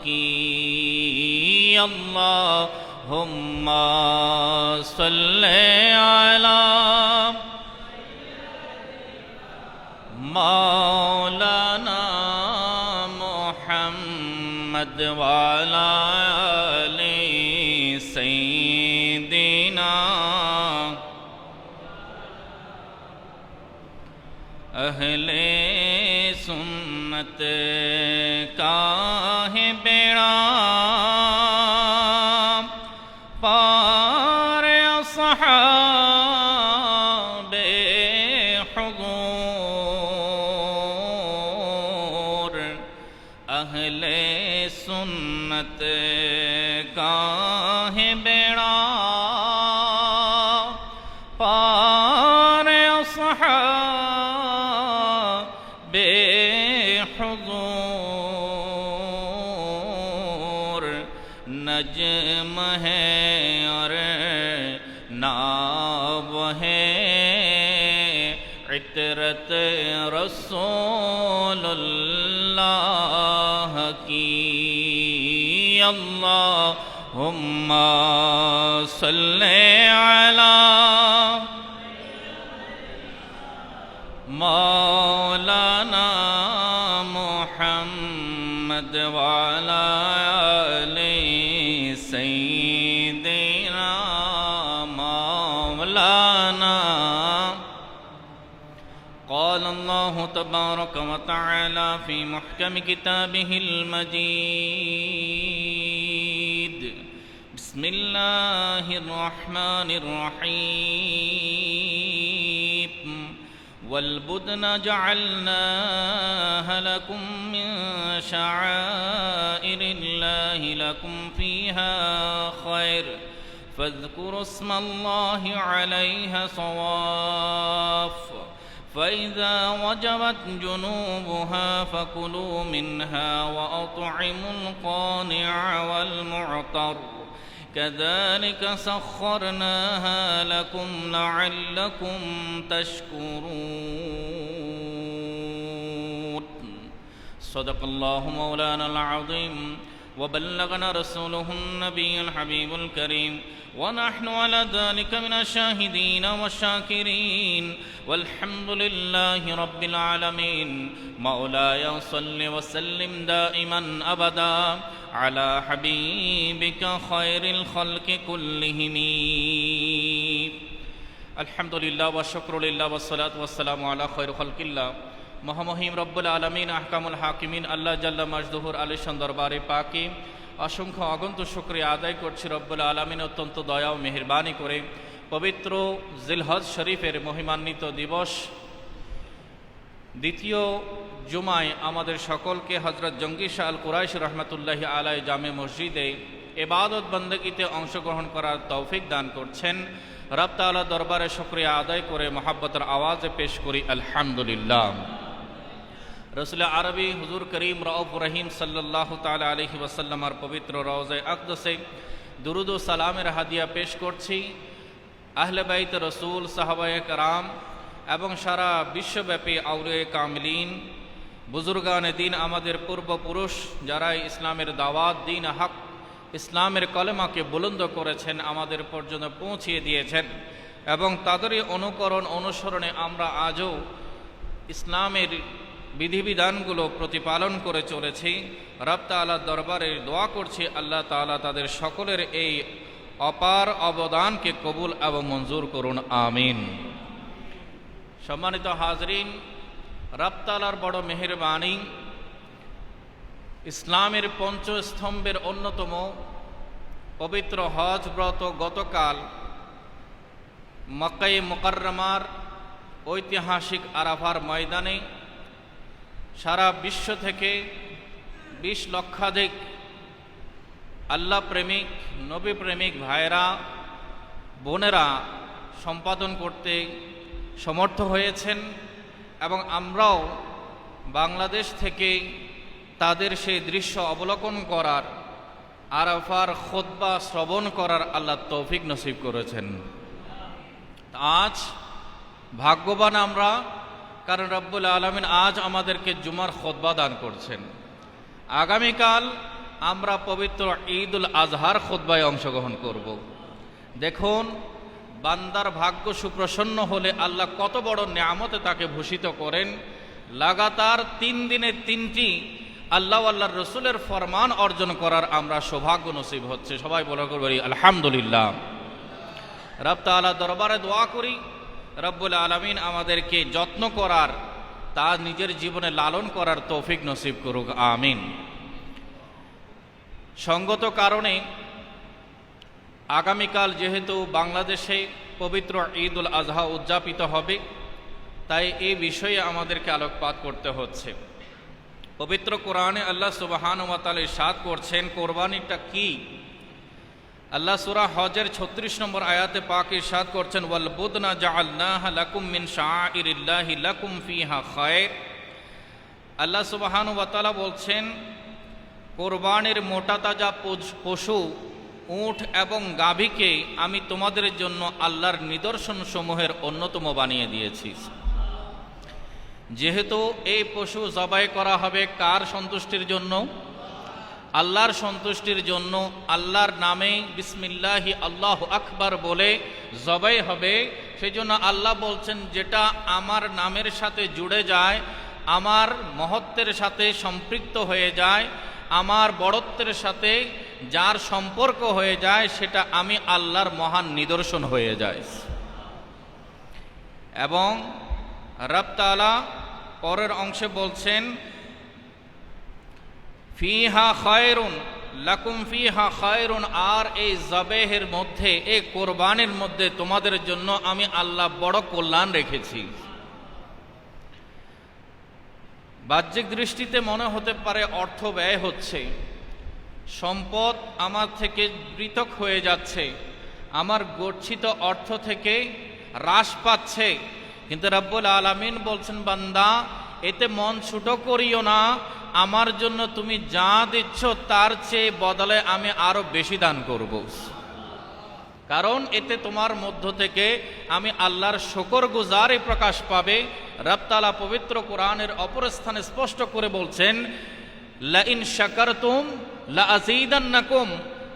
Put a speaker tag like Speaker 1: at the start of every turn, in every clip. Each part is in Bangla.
Speaker 1: की। अल्लाहुम्मा सल्ले अला मौलाना मुहम्मद व अला आले सय्यिदिना। अहले सुन्नत का है बेड़ा पार असहाबे हुजूर। अहले सुन्नत का है बेड़ा पार असहाबे हुजूर। नजम है और नाव है इतरत रसूलुल्लाह की। अल्लाहुम्मा सल्ले अला मौलाना मुहम्मद व अला आले सय्यिदिना मौलाना। क़ाल अल्लाहु तबारक व तआला फ़ी मुहकम किताबिहिल मजीद। बिस्मिल्लाहिर रहमानिर रहीम। वल्बुदन जअलनाहा लकुम मिन शआइरिल्लाहि लकुम फ़ीहा खैर फ़ज़्कुरुस्मल्लाहि अलैहा सवाफ़। फ़इज़ा वजबत जुनूबुहा फ़कुलू मिन्हा वअत्इमुल क़ानिअ वल मुअतर। कज़ालिक सख़्ख़रनाहा लकुम लअल्लकुम तशकुरून। सदक़ल्लाहु मौलानल अज़ीम व बल्लगना रसूलुहुन नबियुल हबीबुल करीम व नहनु अला ज़ालिका मिनश शाहिदीन व शाकिरीन वल्हम्दुलिल्लाहि रब्बिल आलमीन। मौलाया सल्लि व सल्लिम दाइमन अबदा अला हबीबिका खैरिल खल्क़ि कुल्लिहिम। अल्हम्दुलिल्लाह व शुक्रुलिल्लाह व सलातु व सलामु अला खैरि खल्क़िल्लाह। মহামহিম রব্বুল আলামিন আহকামুল হাকিমিন আল্লাহ জাল্লা মাজদুহুর আলিশান দরবারে পাকে অসংখ্য অগণিত শুকরিয়া আদায় করছি। রব্বুল আলামিন অত্যন্ত দয়া ও মেহেরবানি করে পবিত্র জিলহজ শরীফের মহিমান্বিত দিবস দ্বিতীয় জুমায় আমাদের সকলকে হযরত জঙ্গি শাহ আল কুরাইশি রহমতুল্লাহি আলাইহি জামে মসজিদে ইবাদত বন্দেগীতে অংশগ্রহণ করার তৌফিক দান করছেন। রব তাআলা দরবারে শুকরিয়া আদায় করে মহব্বতের আওয়াজে পেশ করি আলহামদুলিল্লাহ। রসুল আরবি হুজুর করিম রউফ রহিম সাল্লাল্লাহু তাআলা আলাইহি ওয়াসাল্লামের পবিত্র রওজায়ে আকদসে দুরুদ ও সালামের হাদিয়া পেশ করছি। আহলে বাইত রসুল, সাহাবায়ে কেরাম এবং সারা বিশ্বব্যাপী আউলিয়ায়ে কামিলিন, বুজুর্গানে দিন, আমাদের পূর্বপুরুষ যারা ইসলামের দাওয়াত, দিন হক, ইসলামের কলেমাকে বুলন্দ করেছেন, আমাদের পর্যন্ত পৌঁছিয়ে দিয়েছেন এবং তাদেরই অনুকরণ অনুসরণে আমরা আজও ইসলামের বিধিবিধানগুলো প্রতিপালন করে চলেছি। রব তাআলার দরবারে দোয়া করছি আল্লাহ তাআলা তাদের সকলের এই অপার অবদানকে কবুল এবং মঞ্জুর করুন, আমিন। সম্মানিত হাজরিন, রব তাআলার বড় মেহেরবানি, ইসলামের পঞ্চস্তম্ভের অন্যতম পবিত্র হজ ব্রত গতকাল মক্কায়ে মুকাররমার ঐতিহাসিক আরাফার ময়দানে সারা বিশ্ব থেকে 20 লক্ষাধিক আল্লাহ প্রেমিক, নবী প্রেমিক ভাইরা, বোনেরা সম্পাদন করতে সমর্থ হয়েছেন এবং আমরাও বাংলাদেশ থেকে তাদের সেই দৃশ্য অবলোকন করার, আরাফার খুতবা শ্রবণ করার আল্লাহ তৌফিক নসিব করেছেন। আজ ভাগ্যবান আমরা, কারণ রব্বুল আলামিন আজ আমাদেরকে জুমার খুতবা দান করছেন। আগামীকাল আমরা পবিত্র ঈদুল আজহার খুতবায় অংশগ্রহণ করব। দেখুন, বান্দার ভাগ্য সুপ্রসন্ন হলে আল্লাহ কত বড় নিয়ামতে তাকে ভূষিত করেন। লাগাতার 3 দিনে 3টি আল্লাহর রসুলের ফরমান অর্জন করার আমরা সৌভাগ্য নসিব হচ্ছে। সবাই বলা করি আলহামদুলিল্লাহ। রব তাআলা দরবারে দোয়া করি রব্বুল আলামিন আমাদেরকে যত্ন করার, তা নিজের জীবনে লালন করার তৌফিক নসিব করুক, আমিন। সঙ্গত কারণে আগামীকাল যেহেতু বাংলাদেশে পবিত্র ঈদুল আজহা উদযাপিত হবে, তাই এই বিষয়ে আমাদেরকে আলোকপাত করতে হচ্ছে। পবিত্র কোরআনে আল্লাহ সুবহানাহু ওয়া তাআলা ইরশাদ করছেন কোরবানিটা কি। আল্লাহ সূরা হজের 36 নম্বর আয়াতে পাক ইরশাদ করছেন, ওয়াল বুদনা জাআলনাহা লাকুম মিন শাআইরিল্লাহি লাকুম ফিহা খায়র। আল্লাহ সুবহানাহু ওয়া তাআলা বলছেন, কোরবানির মোটা তাজা পশু উট এবং গাভীকে আমি তোমাদের জন্য আল্লাহর নিদর্শন সমূহের অন্যতম বানিয়ে দিয়েছি। যেহেতু এই পশু জবাই করা হবে কার সন্তুষ্টির জন্য? আল্লাহর সন্তুষ্টির জন্য। আল্লাহর নামে বিসমিল্লাহি আল্লাহু আকবার বলে জবাই হবে। সেই জন্য আল্লাহ বলছেন, যেটা আমার নামের সাথে জুড়ে যায়, আমার মহত্বের সাথে সম্পৃক্ত হয়ে যায়, আমার বড়ত্বের সাথে যার সম্পর্ক হয়ে যায়, সেটা আমি আল্লাহর মহান নিদর্শন হয়ে যায়। এবং রব তাআলা পরের অংশে বলছেন, ফিহা খায়রুন লাকুম ফিহা খায়রুন, আর এই জবেহের মধ্যে, এই কোরবানির মধ্যে তোমাদের জন্য আমি আল্লাহ বড় কল্যাণ রেখেছি। বাহ্যিক দৃষ্টিতে মনে হতে পারে অর্থ ব্যয় হচ্ছে, সম্পদ আমার থেকে পৃথক হয়ে যাচ্ছে, আমার গচ্ছিত অর্থ থেকে হ্রাস পাচ্ছে। কিন্তু রব্বুল আলামিন বলছেন, বান্দা এতে মন ছোট করিও না, আমার জন্য তুমি যা দিচ্ছ তার চেয়ে বদলে আমি আরো বেশি দান করব। কারণ এতে তোমার মধ্য থেকে আমি আল্লাহর শুকরগুজারি প্রকাশ পাবে। রব তাআলা পবিত্র কোরআনের অপর স্থানে স্পষ্ট করে বলছেন, লা ইন শাকারতুম লা আযীদান্নাকুম,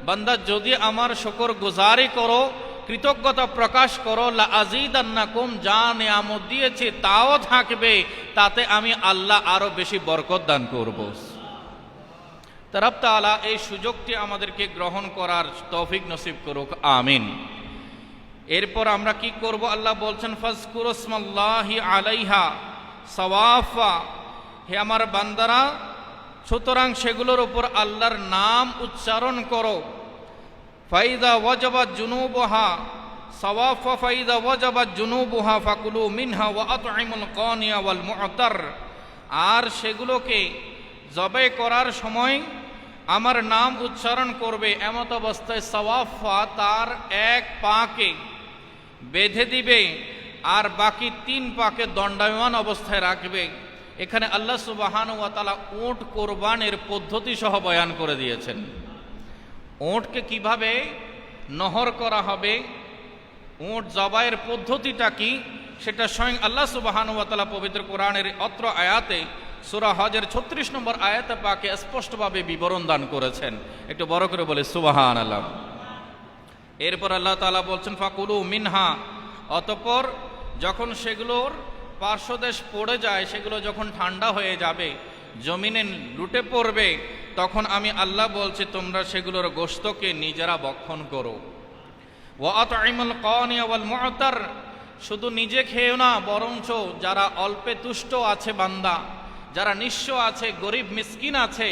Speaker 1: বান্দা যদি আমার শুকরগুজারি করো, কৃতজ্ঞতা প্রকাশ করো, লা আযীদান্নাকুম, যা নিয়ামত দিয়েছি তাও থাকবে, তাতে আমি আল্লাহ আরো বেশি বরকত দান করব। রব তাআলা এই সুযোগটি আমাদেরকে গ্রহণ করার তৌফিক নসিব করুক, আমিন। এরপর আমরা কি করব? আল্লাহ বলছেন, ফাজকুরুসমাল্লাহি আলাইহা সাওয়াফা, হে আমার বান্দারা, সুতরাং সেগুলোর উপর আল্লাহর নাম উচ্চারণ করো। ফাইদা ওয়াজাবাত জুনুবুহা সাওয়াফা, ফাইদা ওয়াজাবাত জুনুবুহা ফাকুলু মিনহা ওয়া আত'ইমুল কানিয়া ওয়াল মু'তার, আর সেগুলোকে জবাই করার সময় আমার নাম উচ্চারণ করবে, এমত অবস্থায় সাওয়াফা, তার এক পাকে বেঁধে দিবে আর বাকি 3 পাকে দণ্ডায়মান অবস্থায় রাখবে। এখানে আল্লাহ সুবহানাহু ওয়া তাআলা উট কোরবানের পদ্ধতি সহ বয়ান করে দিয়েছেন। উটকে কিভাবে নহর করা হবে, উট জবাইয়ের পদ্ধতিটা কি, সেটা স্বয়ং আল্লাহ সুবহানাহু ওয়া তাআলা পবিত্র কোরআনের অত্র আয়াতে সূরা হজের 36 নম্বর আয়াতে পাকে স্পষ্টভাবে বিবরণ দান করেছেন। একটু বড় করে বলে সুবহানাল্লাহ। এরপর আল্লাহ তাআলা বলছেন, ফাকুলু মিনহা, অতঃপর যখন সেগুলোর পার্শ্বদেশ পড়ে যায়, সেগুলো যখন ঠান্ডা হয়ে যাবে, জমিনে লুটে পড়বে, তখন আমি আল্লাহ বলছি, তোমরা সেগুলোর গোশতকে নিজেরা ভক্ষণ করো। ওয়া আত'ইমুল কানিয়া ওয়াল মু'তার, শুধু নিজে খেয়েও না, বরঞ্চ যারা অল্পে তুষ্ট আছে বান্দা, যারা নিঃস্ব আছে, গরিব মিসকিন আছে,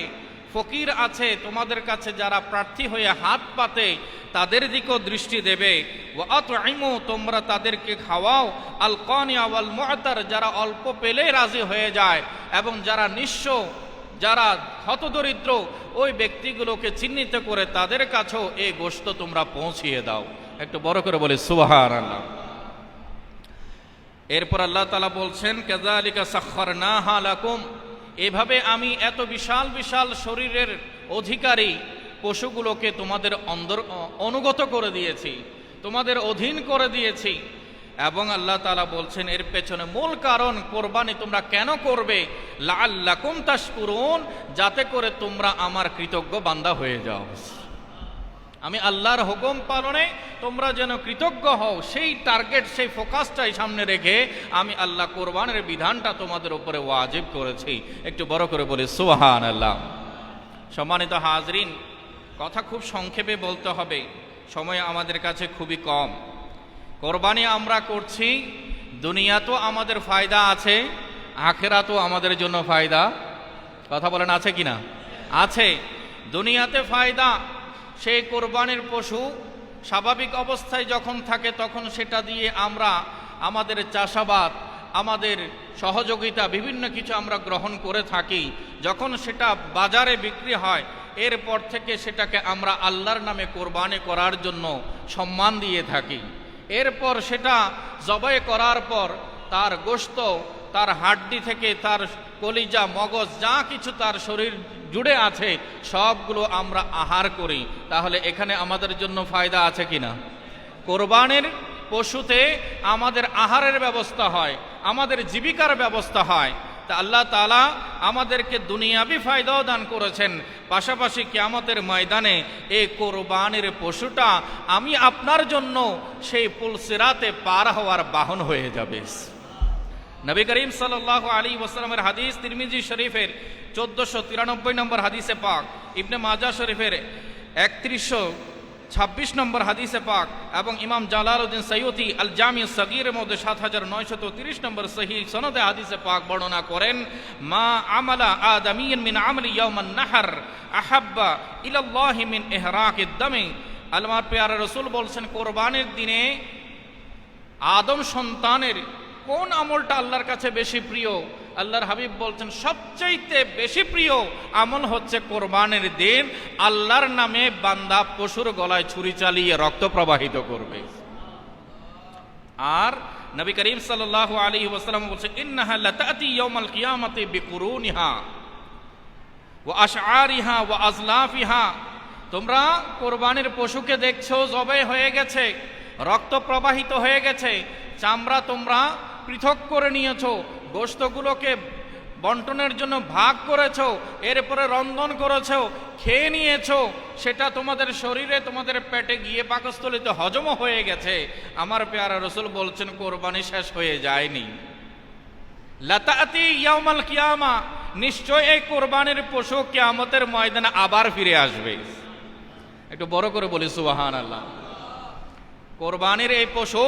Speaker 1: ফকির আছে, তোমাদের কাছে যারা প্রার্থী হয়ে হাত পাতে, তাদের দিকেও দৃষ্টি দেবে। ওয়া আত'ইমু, তোমরা তাদেরকে খাওয়াও, আল কানিয়া ওয়াল মু'তার, যারা অল্প পেলে রাজি হয়ে যায়, এবং যারা নিঃস্ব, যারা হতদরিদ্র, ওই ব্যক্তিগুলোকে চিহ্নিত করে তাদের কাছেও এই গোশত তোমরা পৌঁছিয়ে দাও। একটু বড় করে বলি সুবহানাল্লাহ। এরপর আল্লাহ তাআলা বলছেন, কাযালিকা সাখখারনাহা লাকুম, এভাবে আমি এত বিশাল বিশাল শরীরের অধিকারী পশুগুলোকে তোমাদের অনুগত করে দিয়েছি, তোমাদের অধীন করে দিয়েছি। এবং আল্লাহ তাআলা বলছেন এর পেছনে মূল কারণ কোরবানি তোমরা কেন করবে, লাআল্লাকুম তাশকুরুন, যাতে করে তোমরা আমার কৃতজ্ঞ বান্দা হয়ে যাও। আমি আল্লাহর হুকুম পালনে তোমরা যেন কৃতজ্ঞ হও, সেই টার্গেট, সেই ফোকাসটাই সামনে রেখে আমি আল্লাহ কোরবানের বিধানটা তোমাদের উপরে ওয়াজিব করেছি। একটু বড় করে বলি সুবহানাল্লাহ। সম্মানিত হাজরিন, কথা খুব সংক্ষেপে বলতে হবে, সময় আমাদের কাছে খুবই কম। কোরবানি আমরা করছি, দুনিয়াতেও আমাদের ফায়দা আছে, আখিরাতেও আমাদের জন্য ফায়দা। কথা বলেন আছে কি না? আছে। দুনিয়াতে ফায়দা, সেই কোরবানির পশু স্বাভাবিক অবস্থায় যখন থাকে তখন সেটা দিয়ে আমরা আমাদের চাষাবাদ, আমাদের সহযোগিতা, বিভিন্ন কিছু আমরা গ্রহণ করে থাকি। যখন সেটা বাজারে বিক্রি হয়, এরপর থেকে সেটাকে আমরা আল্লাহর নামে কোরবানি করার জন্য সম্মান দিয়ে থাকি। এরপর সেটা জবাই করার পর তার গোশত, তার হাড্ডি থেকে তার কলিজা, মগজ, যা কিছু তার শরীর জুড়ে আছে সবগুলো আমরা আহার করি। তাহলে এখানে আমাদের জন্য ফায়দা আছে কিনা? কোরবানির পশুতে আমাদের আহারের ব্যবস্থা হয়, আমাদের জীবিকার ব্যবস্থা হয়। তা আল্লাহ তাআলা আমাদেরকে দুনিয়াবি ফায়দাও দান করেছেন, পাশাপাশি কিয়ামতের ময়দানে এই কোরবানির পশুটা আমি আপনার জন্য সেই পুলসিরাতে পার হওয়ার বাহন হয়ে যাবে। নবী করিম সাল্লাল্লাহু আলাইহি ওয়াসাল্লামের হাদিস, তিরমিজি শরীফের 1493 নম্বর হাদিসে পাক, ইবনে মাজাহ শরীফের 3126 নম্বর হাদিসে পাক এবং ইমাম জালালউদ্দিন সাইয়ুতি আল জামি সগীরের মধ্যে 7930 নম্বর সহিহ সনদে হাদিসে পাক বর্ণনা করেন, মা আমালা আদামিয়্যিন মিন আমলি ইয়াওমান নাহর আহাব্বা ইলাল্লাহি মিন ইহরাকিদ দামি। আল্লাহর প্রিয় রাসূল বলছেন, কোরবানির দিনে আদম সন্তানের কোন আমলটা আল্লাহর কাছে বেশি প্রিয়? আল্লাহর হাবিব বলছেন সবচাইতে বেশি প্রিয় আমল হচ্ছে কোরবানির দিন আল্লাহর নামে বান্দা পশুর গলায় ছুরি চালিয়ে রক্ত প্রবাহিত করবে। আর নবী করিম সাল্লাল্লাহু আলাইহি ওয়াসাল্লাম বলছেন, ইন্নাহা লাতাতি ইয়াউমাল কিয়ামাতি বিকুরুনিহা ওয়া আশআরিহা ওয়া আজলাফিহা। তোমরা কোরবানির পশুকে দেখছো জবাই হয়ে গেছে, রক্ত প্রবাহিত হয়ে গেছে, চামড়া তোমরা পৃথক করে নিয়েছো, গোশতগুলোকে বন্টনের জন্য ভাগ করেছো, এরপরে রন্ধন করেছো, খেয়ে নিয়েছো, সেটা তোমাদের শরীরে, তোমাদের পেটে গিয়ে পাকস্থলিতে হজম হয়ে গেছে। আমার পেয়ারা রাসূল বলছেন কোরবানি শেষ হয়ে যায়নি। লাতাতি ইয়াউমাল কিয়ামা, নিশ্চয় এই কোরবানির পশু কিয়ামতের ময়দানে আবার ফিরে আসবে। একটু বড় করে বলি সুবহানাল্লাহ। কোরবানির এই পশু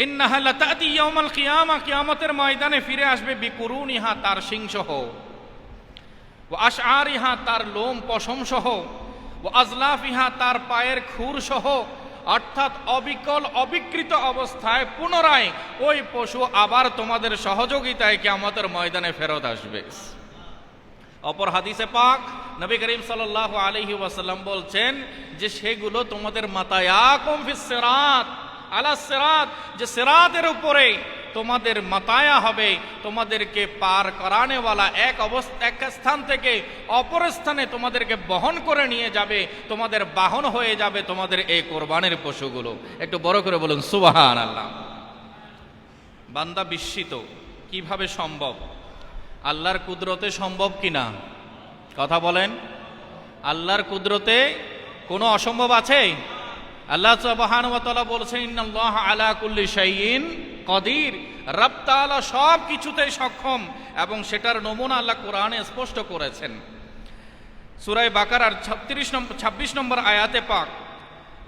Speaker 1: ইন্নাহা লাতাতি ইয়াউমাল কিয়ামা, কিয়ামতের ময়দানে ফিরে আসবে বিকুরুনিহা, তার সিংসহ, ওয়া আশআরিহা, তার লোম পশম সহ, ওয়া আজলাফিহা, তার পায়ের খুর সহ, অর্থাৎ অবিকল অবিকৃত অবস্থায় পুনরায় ওই পশু আবার তোমাদের সহযোগিতায় কিয়ামতের ময়দানে ফেরত আসবে। অপর হাদিসে পাক নবী করিম সাল্লাল্লাহু আলাইহি ওয়াসাল্লাম বলছেন যে সেগুলো তোমাদের মাতায়াকুম ফিস সিরাত, আলা সিরাত, যে সিরাতের উপরে তোমাদের মাতায়া হবে, তোমাদেরকে পার করানেওয়ালা এক স্থান থেকে অপর স্থানে তোমাদেরকে বহন করে নিয়ে যাবে, তোমাদের বাহন হয়ে যাবে তোমাদের এই কোরবানির পশুগুলো। একটু বড় করে বলুন সুবহানাল্লাহ। বান্দা বিস্মিত, কিভাবে সম্ভব? আল্লাহর কুদরতে সম্ভব কিনা? কথা বলেন। আল্লাহর কুদরতে কোনো অসম্ভব আছে? আল্লাহ সুবহানাহু ওয়া তাআলা বলেছেন, ইন্নাল্লাহা আলা কুল্লি শাইইন কাদির। রব তাআলা সব কিছুতেই সক্ষম, এবং সেটার নমুনা আল্লাহ কোরআনে স্পষ্ট করেছেন। সূরা বাকারার 26 নম্বর আয়াতে পাক,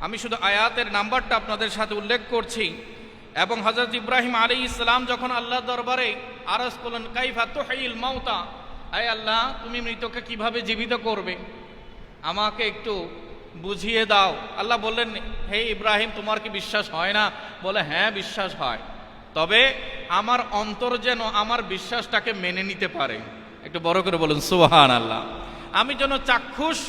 Speaker 1: আমি শুধু আয়াতের নাম্বারটা আপনাদের সাথে উল্লেখ করছি। এবং হযরত ইব্রাহিম আলাইহিস সালাম যখন আল্লাহর দরবারে আরজ করলেন, কাইফা তুহিল মাউতা, আয় আল্লাহ তুমি মৃতকে কিভাবে জীবিত করবে, আমাকে একটু বুঝিয়ে দাও। আল্লাহ বললেন, হে ইব্রাহিম তোমার কি বিশ্বাস হয় না? বলে, হ্যাঁ বিশ্বাস হয়, তবে আমার অন্তর যেন আমার বিশ্বাসটাকে মেনে নিতে পারে। একটু বড় করে বলুন সুবহানাল্লাহ। আমি যেন চাক্ষুষ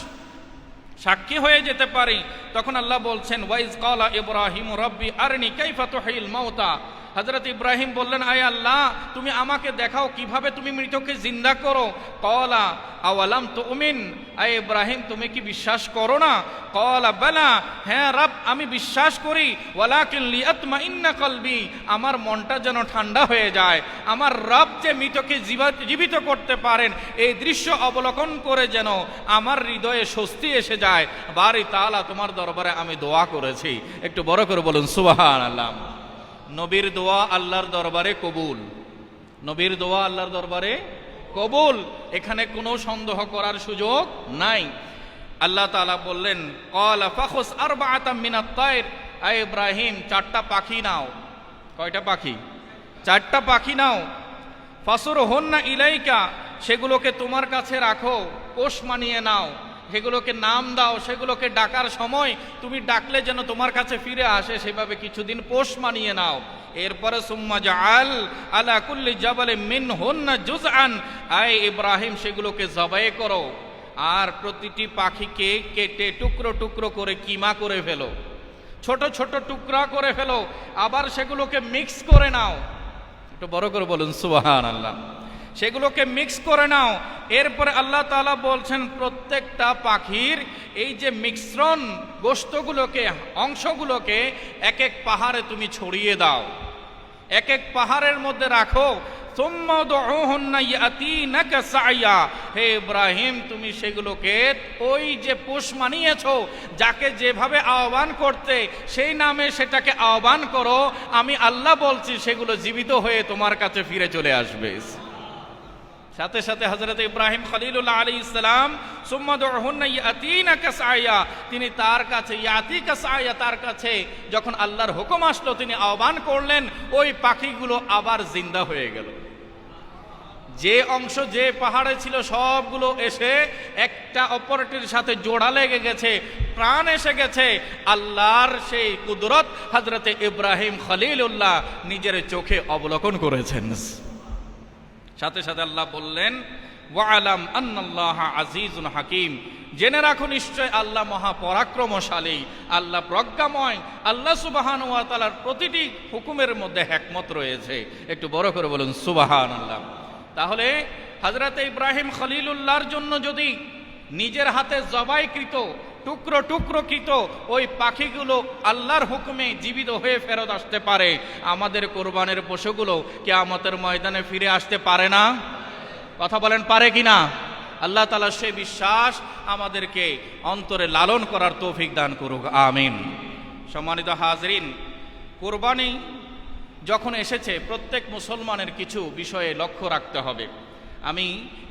Speaker 1: সাক্ষী হয়ে যেতে পারি। তখন আল্লাহ বলছেন, ওয়াইজ ক্বালা ইব্রাহিম রব্বি আরনি কাইফা তুহিল মাউতা, হযরত ইব্রাহিম বললেন, আয় আল্লাহ, তুমি আমাকে দেখাও কিভাবে তুমি মৃতকে জিন্দা করো। ক্বালা আওয়ালাম তুমিন, আয় ইব্রাহিম তুমি কি বিশ্বাস করো না? ক্বালা বালা, হ্যাঁ রব আমি বিশ্বাস করি, ওয়ালাকিন লিয়াতমাইন্না কলবি, আমার মনটা যেন ঠান্ডা হয়ে যায়। আমার রব যে মৃতকে জীবিত করতে পারেন এই দৃশ্য অবলোকন করে যেন আমার হৃদয়ে স্বস্তি এসে যায়। বারি তাআলা তোমার দরবারে আমি দোয়া করেছি। একটু বড় করে বলুন সুবহানাল্লাহ। নবীর দোয়া আল্লাহর দরবারে কবুল, নবীর দোয়া আল্লাহর দরবারে কবুল, এখানে কোনো সন্দেহ করার সুযোগ নাই। আল্লাহ তাআলা বললেন, ক্বালা ফাখুস আরবাআতাম মিনাত তায়র, আয় ইব্রাহিম চারটা পাখি নাও। কয়টা পাখি? চারটা পাখি নাও। ফাসুরহুন্না ইলাইকা, সেগুলোকে তোমার কাছে রাখো, পোষ মানিয়ে নাও, সেগুলোকে নাম দাও, সেগুলোকে ডাকার সময় তুমি ডাকলে যেন তোমার কাছে ফিরে আসে, সেভাবে কিছুদিন পোষ মানিয়ে নাও। এরপরে সুম্মা জাআল আলা কুল্লি জাবালিন মিনহুন্না জুজআন, আয় ইব্রাহিম সেগুলোকে জবাই করো আর প্রতিটি পাখিকে কেটে টুকরো টুকরো করে কিমা করে ফেলো, ছোট ছোট টুকরা করে ফেলো, আবার সেগুলোকে মিক্স করে নাও। একটু বড় করে বলুন সুবহানাল্লাহ। সেগুলোকে মিক্স করে নাও। এরপরে আল্লাহ তাআলা বলছেন প্রত্যেকটা পাখির এই যে মিশ্রণ গোশতগুলোকে, অংশগুলোকে এক এক পাহাড়ে তুমি ছড়িয়ে দাও, এক এক পাহাড়ের মধ্যে রাখো। সুম্মা দুউহুন্না ইয়াতিনাকা সাইয়া, হে ইব্রাহিম তুমি সেগুলোকে ওই যে পোষ মানিয়েছো, যাকে যেভাবে আহ্বান করতে সেই নামে সেটাকে আহ্বান করো। আমি আল্লাহ বলছি সেগুলো জীবিত হয়ে তোমার কাছে ফিরে চলে আসবে। সাথে সাথে হযরত ইব্রাহিম খলিলুল্লাহ আলাইহিস সালাম সুম্মা দুউহুন্না ইয়াতিনাকা সাইয়া, তিনি তার কাছে ইয়াতিকা সাইয়া, তার কাছে যখন আল্লাহর হুকুম আসলো তিনি আহ্বান করলেন, ওই পাখিগুলো আবার জিন্দা হয়ে গেল। যে অংশ যে পাহাড়ে ছিল সবগুলো এসে একটা অপরটির সাথে জোড়া লেগে গেছে, প্রাণ এসে গেছে। আল্লাহর সেই কুদরত হযরত ইব্রাহিম খলিলুল্লাহ নিজের চোখে অবলোকন করেছেন। সাথে সাথে আল্লাহ বললেন, ওয়ালাম আন্নাল্লাহা আজিজুন হাকিম, জেনে রাখো নিশ্চয় আল্লাহ মহাপরাক্রমশালী, আল্লাহ প্রজ্ঞাময়। আল্লাহ সুবহানাহু ওয়া তাআলার প্রতিটি হুকুমের মধ্যে হিকমত রয়েছে। একটু বড় করে বলুন সুবহানাল্লাহ। তাহলে হযরত ইব্রাহিম খলিলুল্লাহর জন্য যদি নিজের হাতে জবাইকৃত টুকরো টুকরো কৃত ওই পাখিগুলো আল্লাহর হুকুমে জীবিত হয়ে ফেরত আসতে পারে, আমাদের কোরবানের পশুগুলো কিয়ামতের ময়দানে ফিরে আসতে পারে না? কথা বলেন পারে কিনা? আল্লাহ তাআলা সেই বিশ্বাস আমাদেরকে অন্তরে লালন করার তৌফিক দান করুক, আমিন। সম্মানিত হাজরিন, কোরবানি যখন এসেছে প্রত্যেক মুসলমানের কিছু বিষয়ে লক্ষ্য রাখতে হবে। আমি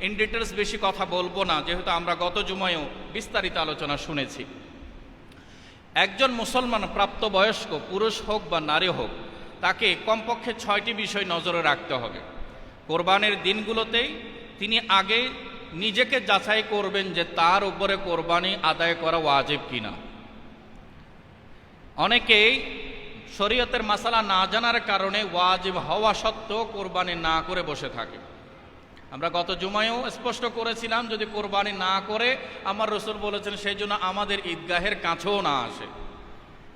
Speaker 1: ইন ডিটেলস বেশি কথা বলবো না, যেহেতু আমরা গত জুমায়ও বিস্তারিত আলোচনা শুনেছি। একজন মুসলমান প্রাপ্তবয়স্ক পুরুষ হোক বা নারী হোক, তাকে কমপক্ষে 6টি বিষয় নজরে রাখতে হবে। কোরবানির দিনগুলোতেই তিনি আগে নিজেকে যাচাই করবেন যে তার উপরে কোরবানি আদায় করা ওয়াজিব কিনা। অনেকেই শরীয়তের মাসালা না জানার কারণে ওয়াজিব হওয়া সত্ত্বেও কোরবানি না করে বসে থাকে। আমরা গত জুমায়ও স্পষ্ট করেছিলাম, যদি কোরবানি না করে আমার রাসূল বলেছেন সেই জন্য আমাদের ঈদগাহের কাছেও না আসে,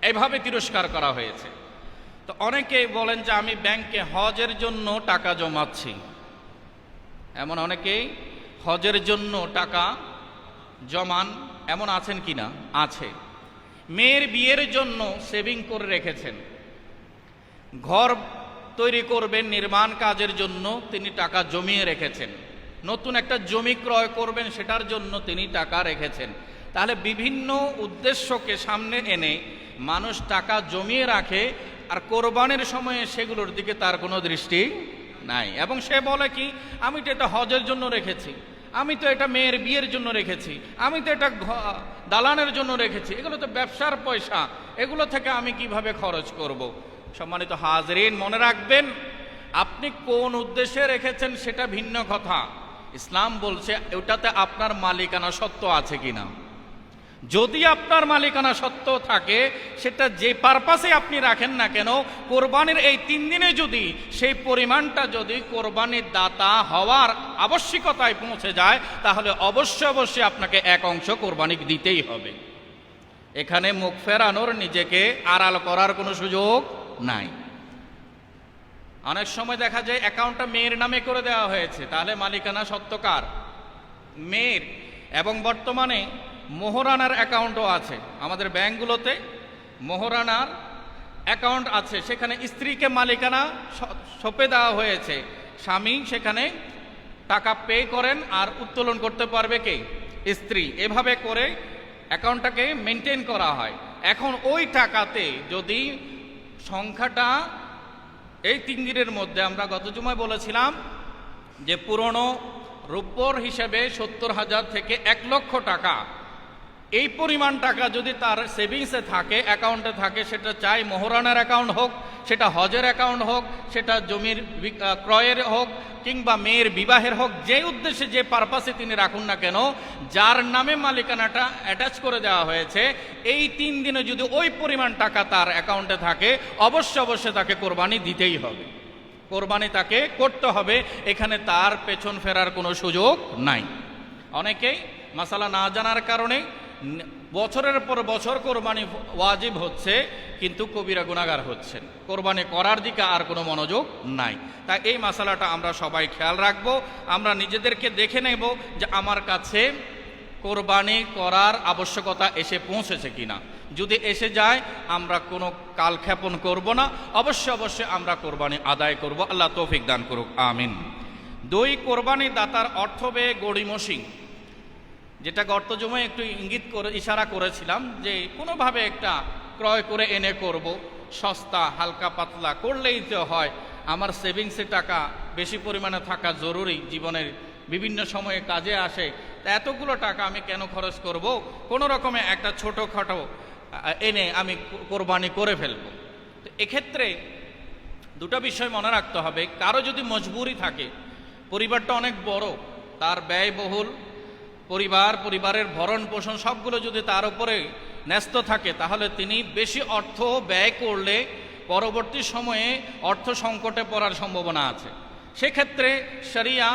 Speaker 1: এইভাবে তিরস্কার করা হয়েছে। তো অনেকেই বলেন যে আমি ব্যাংকে হজের জন্য টাকা জমাচ্ছি, এমন অনেকেই হজের জন্য টাকা জমান, এমন আছেন কিনা? আছে। মেয়ের বিয়ের জন্য সেভিং করে রেখেছেন, ঘর তৈরি করবেন নির্মাণ কাজের জন্য তিনি টাকা জমিয়ে রেখেছেন, নতুন একটা জমি ক্রয় করবেন সেটার জন্য তিনি টাকা রেখেছেন। তাহলে বিভিন্ন উদ্দেশ্যকে সামনে এনে মানুষ টাকা জমিয়ে রাখে, আর কোরবানির সময়ে সেগুলোর দিকে তার কোনো দৃষ্টি নাই। এবং সে বলে কি, আমি তো এটা হজের জন্য রেখেছি, আমি তো এটা মেয়ের বিয়ের জন্য রেখেছি, আমি তো এটা দালানের জন্য রেখেছি, এগুলো তো ব্যবসার পয়সা, এগুলো থেকে আমি কিভাবে খরচ করব। সম্মানিত হাজরিন, মনে রাখবেন আপনি কোন উদ্দেশ্যে রেখেছেন সেটা ভিন্ন কথা। ইসলাম বলছে ওটাতে আপনার মালিকানা সত্ত্ব আছে কিনা। যদি আপনার মালিকানা সত্ত্ব থাকে, সেটা যে পারপাসে আপনি রাখেন না কেন, কোরবানির এই 3 দিনে যদি সেই পরিমাণটা যদি কোরবানির দাতা হওয়ার আবশ্যকতায় পৌঁছে যায়, তাহলে অবশ্যই আপনাকে এক অংশ কোরবানি দিতেই হবে। এখানে মুখ ফেরানোর, নিজেকে আড়াল করার কোনো সুযোগ নাই। অনেক সময় দেখা যায় অ্যাকাউন্টটা মেয়ের নামে করে দেওয়া হয়েছে, তাহলে মালিকানা সত্যকার মেয়ের। এবং বর্তমানে মোহরানার অ্যাকাউন্টও আছে, আমাদের ব্যাংকগুলোতে মোহরানার অ্যাকাউন্ট আছে, সেখানে স্ত্রীকে মালিকানা সঁপে দেওয়া হয়েছে, স্বামী সেখানে টাকা পে করেন আর উত্তোলন করতে পারবে কে? স্ত্রী। এভাবে করে অ্যাকাউন্টটাকে মেনটেন করা হয়। এখন ওই টাকাতে যদি সংখ্যাটা এই 3 দিনের মধ্যে, আমরা গত জুমায় বলেছিলাম যে পুরনো রূপোর হিসেবে 70,000 থেকে 1 লক্ষ টাকা, এই পরিমাণ টাকা যদি তার সেভিংসে থাকে, অ্যাকাউন্টে থাকে, সেটা চাই মোহরানার অ্যাকাউন্ট হোক, সেটা হজের অ্যাকাউন্ট হোক, সেটা জমির ক্রয়ের হোক, কিংবা মেয়ের বিবাহের হোক, যে উদ্দেশ্যে যে পারপাসে তিনি রাখুন না কেন, যার নামে মালিকানাটা অ্যাটাচ করে দেওয়া হয়েছে, এই 3 দিনে যদি ওই পরিমাণ টাকা তার অ্যাকাউন্টে থাকে, অবশ্যই তাকে কোরবানি দিতেই হবে, কোরবানি তাকে করতে হবে। এখানে তার পেছন ফেরার কোনো সুযোগ নাই। অনেকেই মাসালা না জানার কারণে বছরের পর বছর কোরবানি ওয়াজিব হচ্ছে, কিন্তু কবিরা গুনাহগার হচ্ছেন, কোরবানি করার দিকে আর কোনো মনোযোগ নাই। তাই এই মাসালাটা আমরা সবাই খেয়াল রাখবো। আমরা নিজেদেরকে দেখে নেব যে আমার কাছে কোরবানি করার আবশ্যকতা এসে পৌঁছেছে কিনা। যদি এসে যায়, আমরা কোনো কালক্ষেপণ করব না, অবশ্যই আমরা কোরবানি আদায় করব। আল্লাহ তৌফিক দান করুক, আমিন। 2, কোরবানি দাতার অর্থ ব্যয়ে গড়িমসি, যেটা গত জমায় একটু ইশারা করেছিলাম যে কোনোভাবে একটা ক্রয় করে এনে করব, সস্তা হালকা পাতলা করলেই তো হয়। আমার সেভিংসে টাকা বেশি পরিমাণে থাকা জরুরি, জীবনের বিভিন্ন সময়ে কাজে আসে, তা এতগুলো টাকা আমি কেন খরচ করব? কোনো রকমে একটা ছোটোখাটো এনে আমি কোরবানি করে ফেলব। তো এক্ষেত্রে 2টা বিষয় মনে রাখতে হবে। কারো যদি মজবুরি থাকে, পরিবারটা অনেক বড়, তার ব্যয়বহুল পরিবারের ভরণ পোষণ সবগুলো যদি তার উপরে ন্যস্ত থাকে, তাহলে তিনি বেশি অর্থ ব্যয় করলে পরবর্তী সময়ে অর্থ সংকটে পড়ার সম্ভাবনা আছে। সেক্ষেত্রে শরিয়া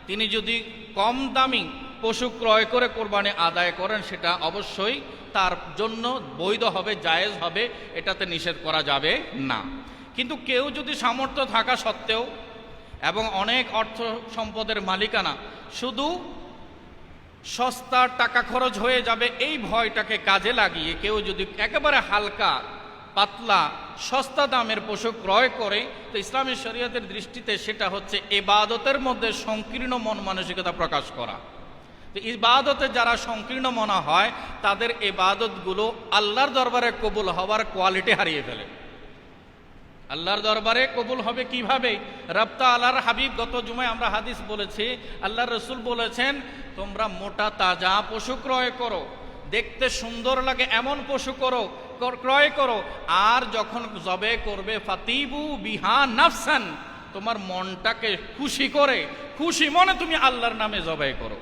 Speaker 1: তিনি যদি কম দামি পশু ক্রয় করে কোরবানি আদায় করেন, সেটা অবশ্যই তার জন্য বৈধ হবে, জায়েজ হবে, এটাতে নিষেধ করা যাবে না। কিন্তু কেউ যদি সামর্থ্য থাকা সত্ত্বেও এবং অনেক অর্থ সম্পদের মালিকানা, শুধু সস্তা টাকা খরচ হয়ে যাবে এই ভয়টাকে কাজে লাগিয়ে কেউ যদি একেবারে হালকা পাতলা সস্তা দামের পশু ক্রয় করে, তো ইসলামী শরীয়তের দৃষ্টিতে সেটা হচ্ছে ইবাদতের মধ্যে সংকীর্ণ মন মানসিকতা প্রকাশ করা। তো ইবাদতে যারা সংকীর্ণ মনা হয়, তাদের ইবাদতগুলো আল্লাহর দরবারে কবুল হওয়ার কোয়ালিটি হারিয়ে ফেলে। আল্লাহর দরবারে কবুল হবে কিভাবে? রব্তা আল্লাহর হাবিব, গত জুমায় আমরা হাদিস বলেছি, আল্লাহর রসুল বলেছেন, তোমরা মোটা তাজা পশু ক্রয় করো, দেখতে সুন্দর লাগে এমন পশু ক্রয় করো, আর যখন জবে করবে ফাতিবু বিহা নাফসান, তোমার মনটাকে খুশি করে, খুশি মনে তুমি আল্লাহর নামে জবাই করো।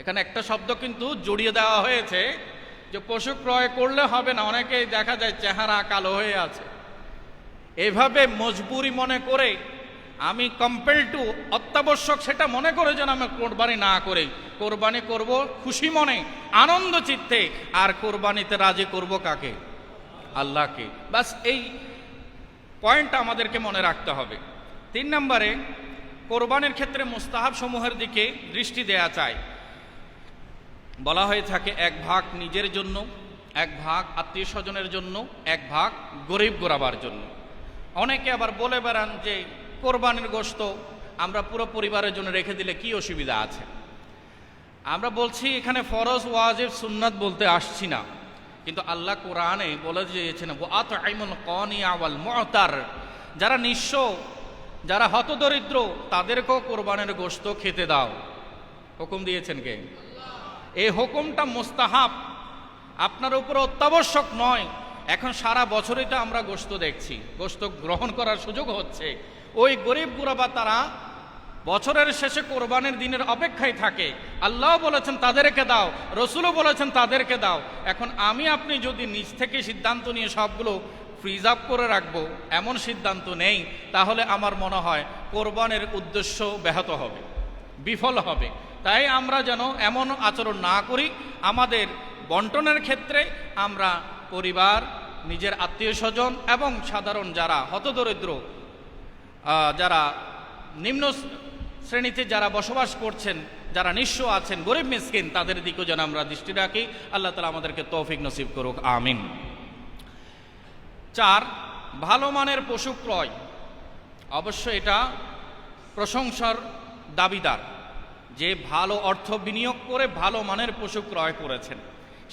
Speaker 1: এখানে একটা শব্দ কিন্তু জড়িয়ে দেওয়া হয়েছে যে পশু ক্রয় করলে হবে না। অনেকেই দেখা যায় চেহারা কালো হয়ে আছে, এভাবে মজবুরি মনে করে, আমি কম্পেল টু অত্যাবশ্যক সেটা মনে করে যেন আমি কোরবানি না করে কোরবানি করব খুশি মনে, আনন্দ চিত্তে, আর কোরবানিতে রাজি করব কাকে? আল্লাহকে। বাস এই পয়েন্টটা আমাদেরকে মনে রাখতে হবে। 3 নম্বরে, কোরবানির ক্ষেত্রে মুস্তাহাব সমূহের দিকে দৃষ্টি দেয়া চাই। বলা হয়ে থাকে 1 ভাগ নিজের জন্য, 1 ভাগ আত্মীয় স্বজনের জন্য, 1 ভাগ গরিব গোরাবার জন্য। অনেকে আবার বলে বেড়ান যে কোরবানির গোশত আমরা পুরো পরিবারের জন্য রেখে দিলে কি অসুবিধা আছে। আমরা বলছি এখানে ফরজ ওয়াজিব সুন্নাত বলতে আসছি না, কিন্তু আল্লাহ কোরআনে বলে দিয়েছেন ওয়াতঈমুল কানিয়া ওয়াল মু'তার, যারা নিঃস্ব, যারা হতদরিদ্র, তাদেরকেও কোরবানির গোশত খেতে দাও। হুকুম দিয়েছেন কে? এই হুকুমটা মুস্তাহাব, আপনার উপর অত্যাবশ্যক নয়। এখন সারা বছরই তো আমরা গোশত দেখছি, গোশত গ্রহণ করার সুযোগ হচ্ছে। ওই গরিব গুরাবা তারা বছরের শেষে কোরবানির দিনের অপেক্ষায় থাকে। আল্লাহ বলেছেন তাদেরকে দাও, রসুলও বলেছেন তাদেরকে দাও। এখন আমি আপনি যদি নিজ থেকে সিদ্ধান্ত নিয়ে সবগুলো প্রিজার্ভ করে রাখবো, এমন সিদ্ধান্ত নেই, তাহলে আমার মনে হয় কোরবানির উদ্দেশ্য ব্যাহত হবে, বিফল হবে। তাই আমরা যেন এমন আচরণ না করি। আমাদের বন্টনের ক্ষেত্রে আমরা পরিবার, নিজের আত্মীয় স্বজন এবং সাধারণ যারা হতদরিদ্র যারা নিম্ন শ্রেণীতে যারা বসবাস করছেন, যারা নিঃস্ব আছেন, গরিব মিসকিন, তাদের দিকেও যেন আমরা দৃষ্টি রাখি। আল্লাহ তাআলা আমাদেরকে তৌফিক নসিব করুক, আমিন। 4, ভালো মানের পশু ক্রয়। অবশ্য এটা প্রশংসার দাবিদার যে ভালো অর্থ বিনিয়োগ করে ভালো মানের পশু ক্রয় করেছেন,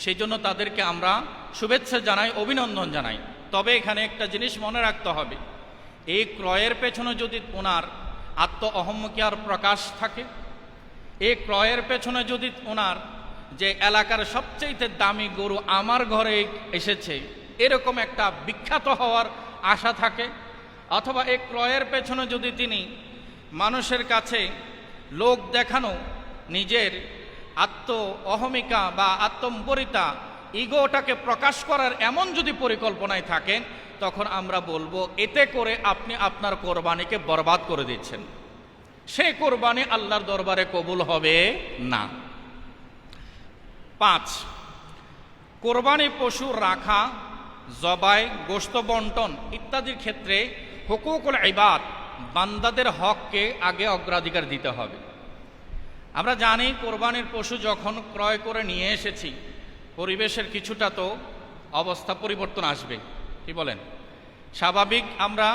Speaker 1: সেই জন্য তাদেরকে আমরা শুভেচ্ছা জানাই, অভিনন্দন জানাই। তবে এখানে একটা জিনিস মনে রাখতে হবে, এই ক্রয়ের পেছনে যদি ওনার আত্ম অহংকার প্রকাশ থাকে, এই ক্রয়ের পেছনে যদি ওনার যে এলাকার সবচেয়ে দামি গরু আমার ঘরে এসেছে এরকম একটা বিখ্যাত হওয়ার আশা থাকে, অথবা এই ক্রয়ের পেছনে যদি তিনি মানুষের কাছে লোক দেখানো, নিজের আত্ম অহমিকা বা আত্মম্বরিতা, ইগোটাকে প্রকাশ করার এমন যদি পরিকল্পনায় থাকেন, তখন আমরা বলবো এতে করে আপনি আপনার কোরবানিকে বরবাদ করে দিচ্ছেন। সেই কোরবানি আল্লাহর দরবারে কবুল হবে না। 5, কোরবানি পশু রাখা, জবাই, গোশত বন্টন ইত্যাদির ক্ষেত্রে হুকুকুল ইবাদ, বান্দাদের হককে আগে অগ্রাধিকার দিতে হবে। আমরা জানি কোরবানির পশু যখন ক্রয় করে নিয়ে এসেছি, পরিবেশের কিছুটা তো অবস্থা পরিবর্তন আসবে, কি বলেন? স্বাভাবিক, আমরা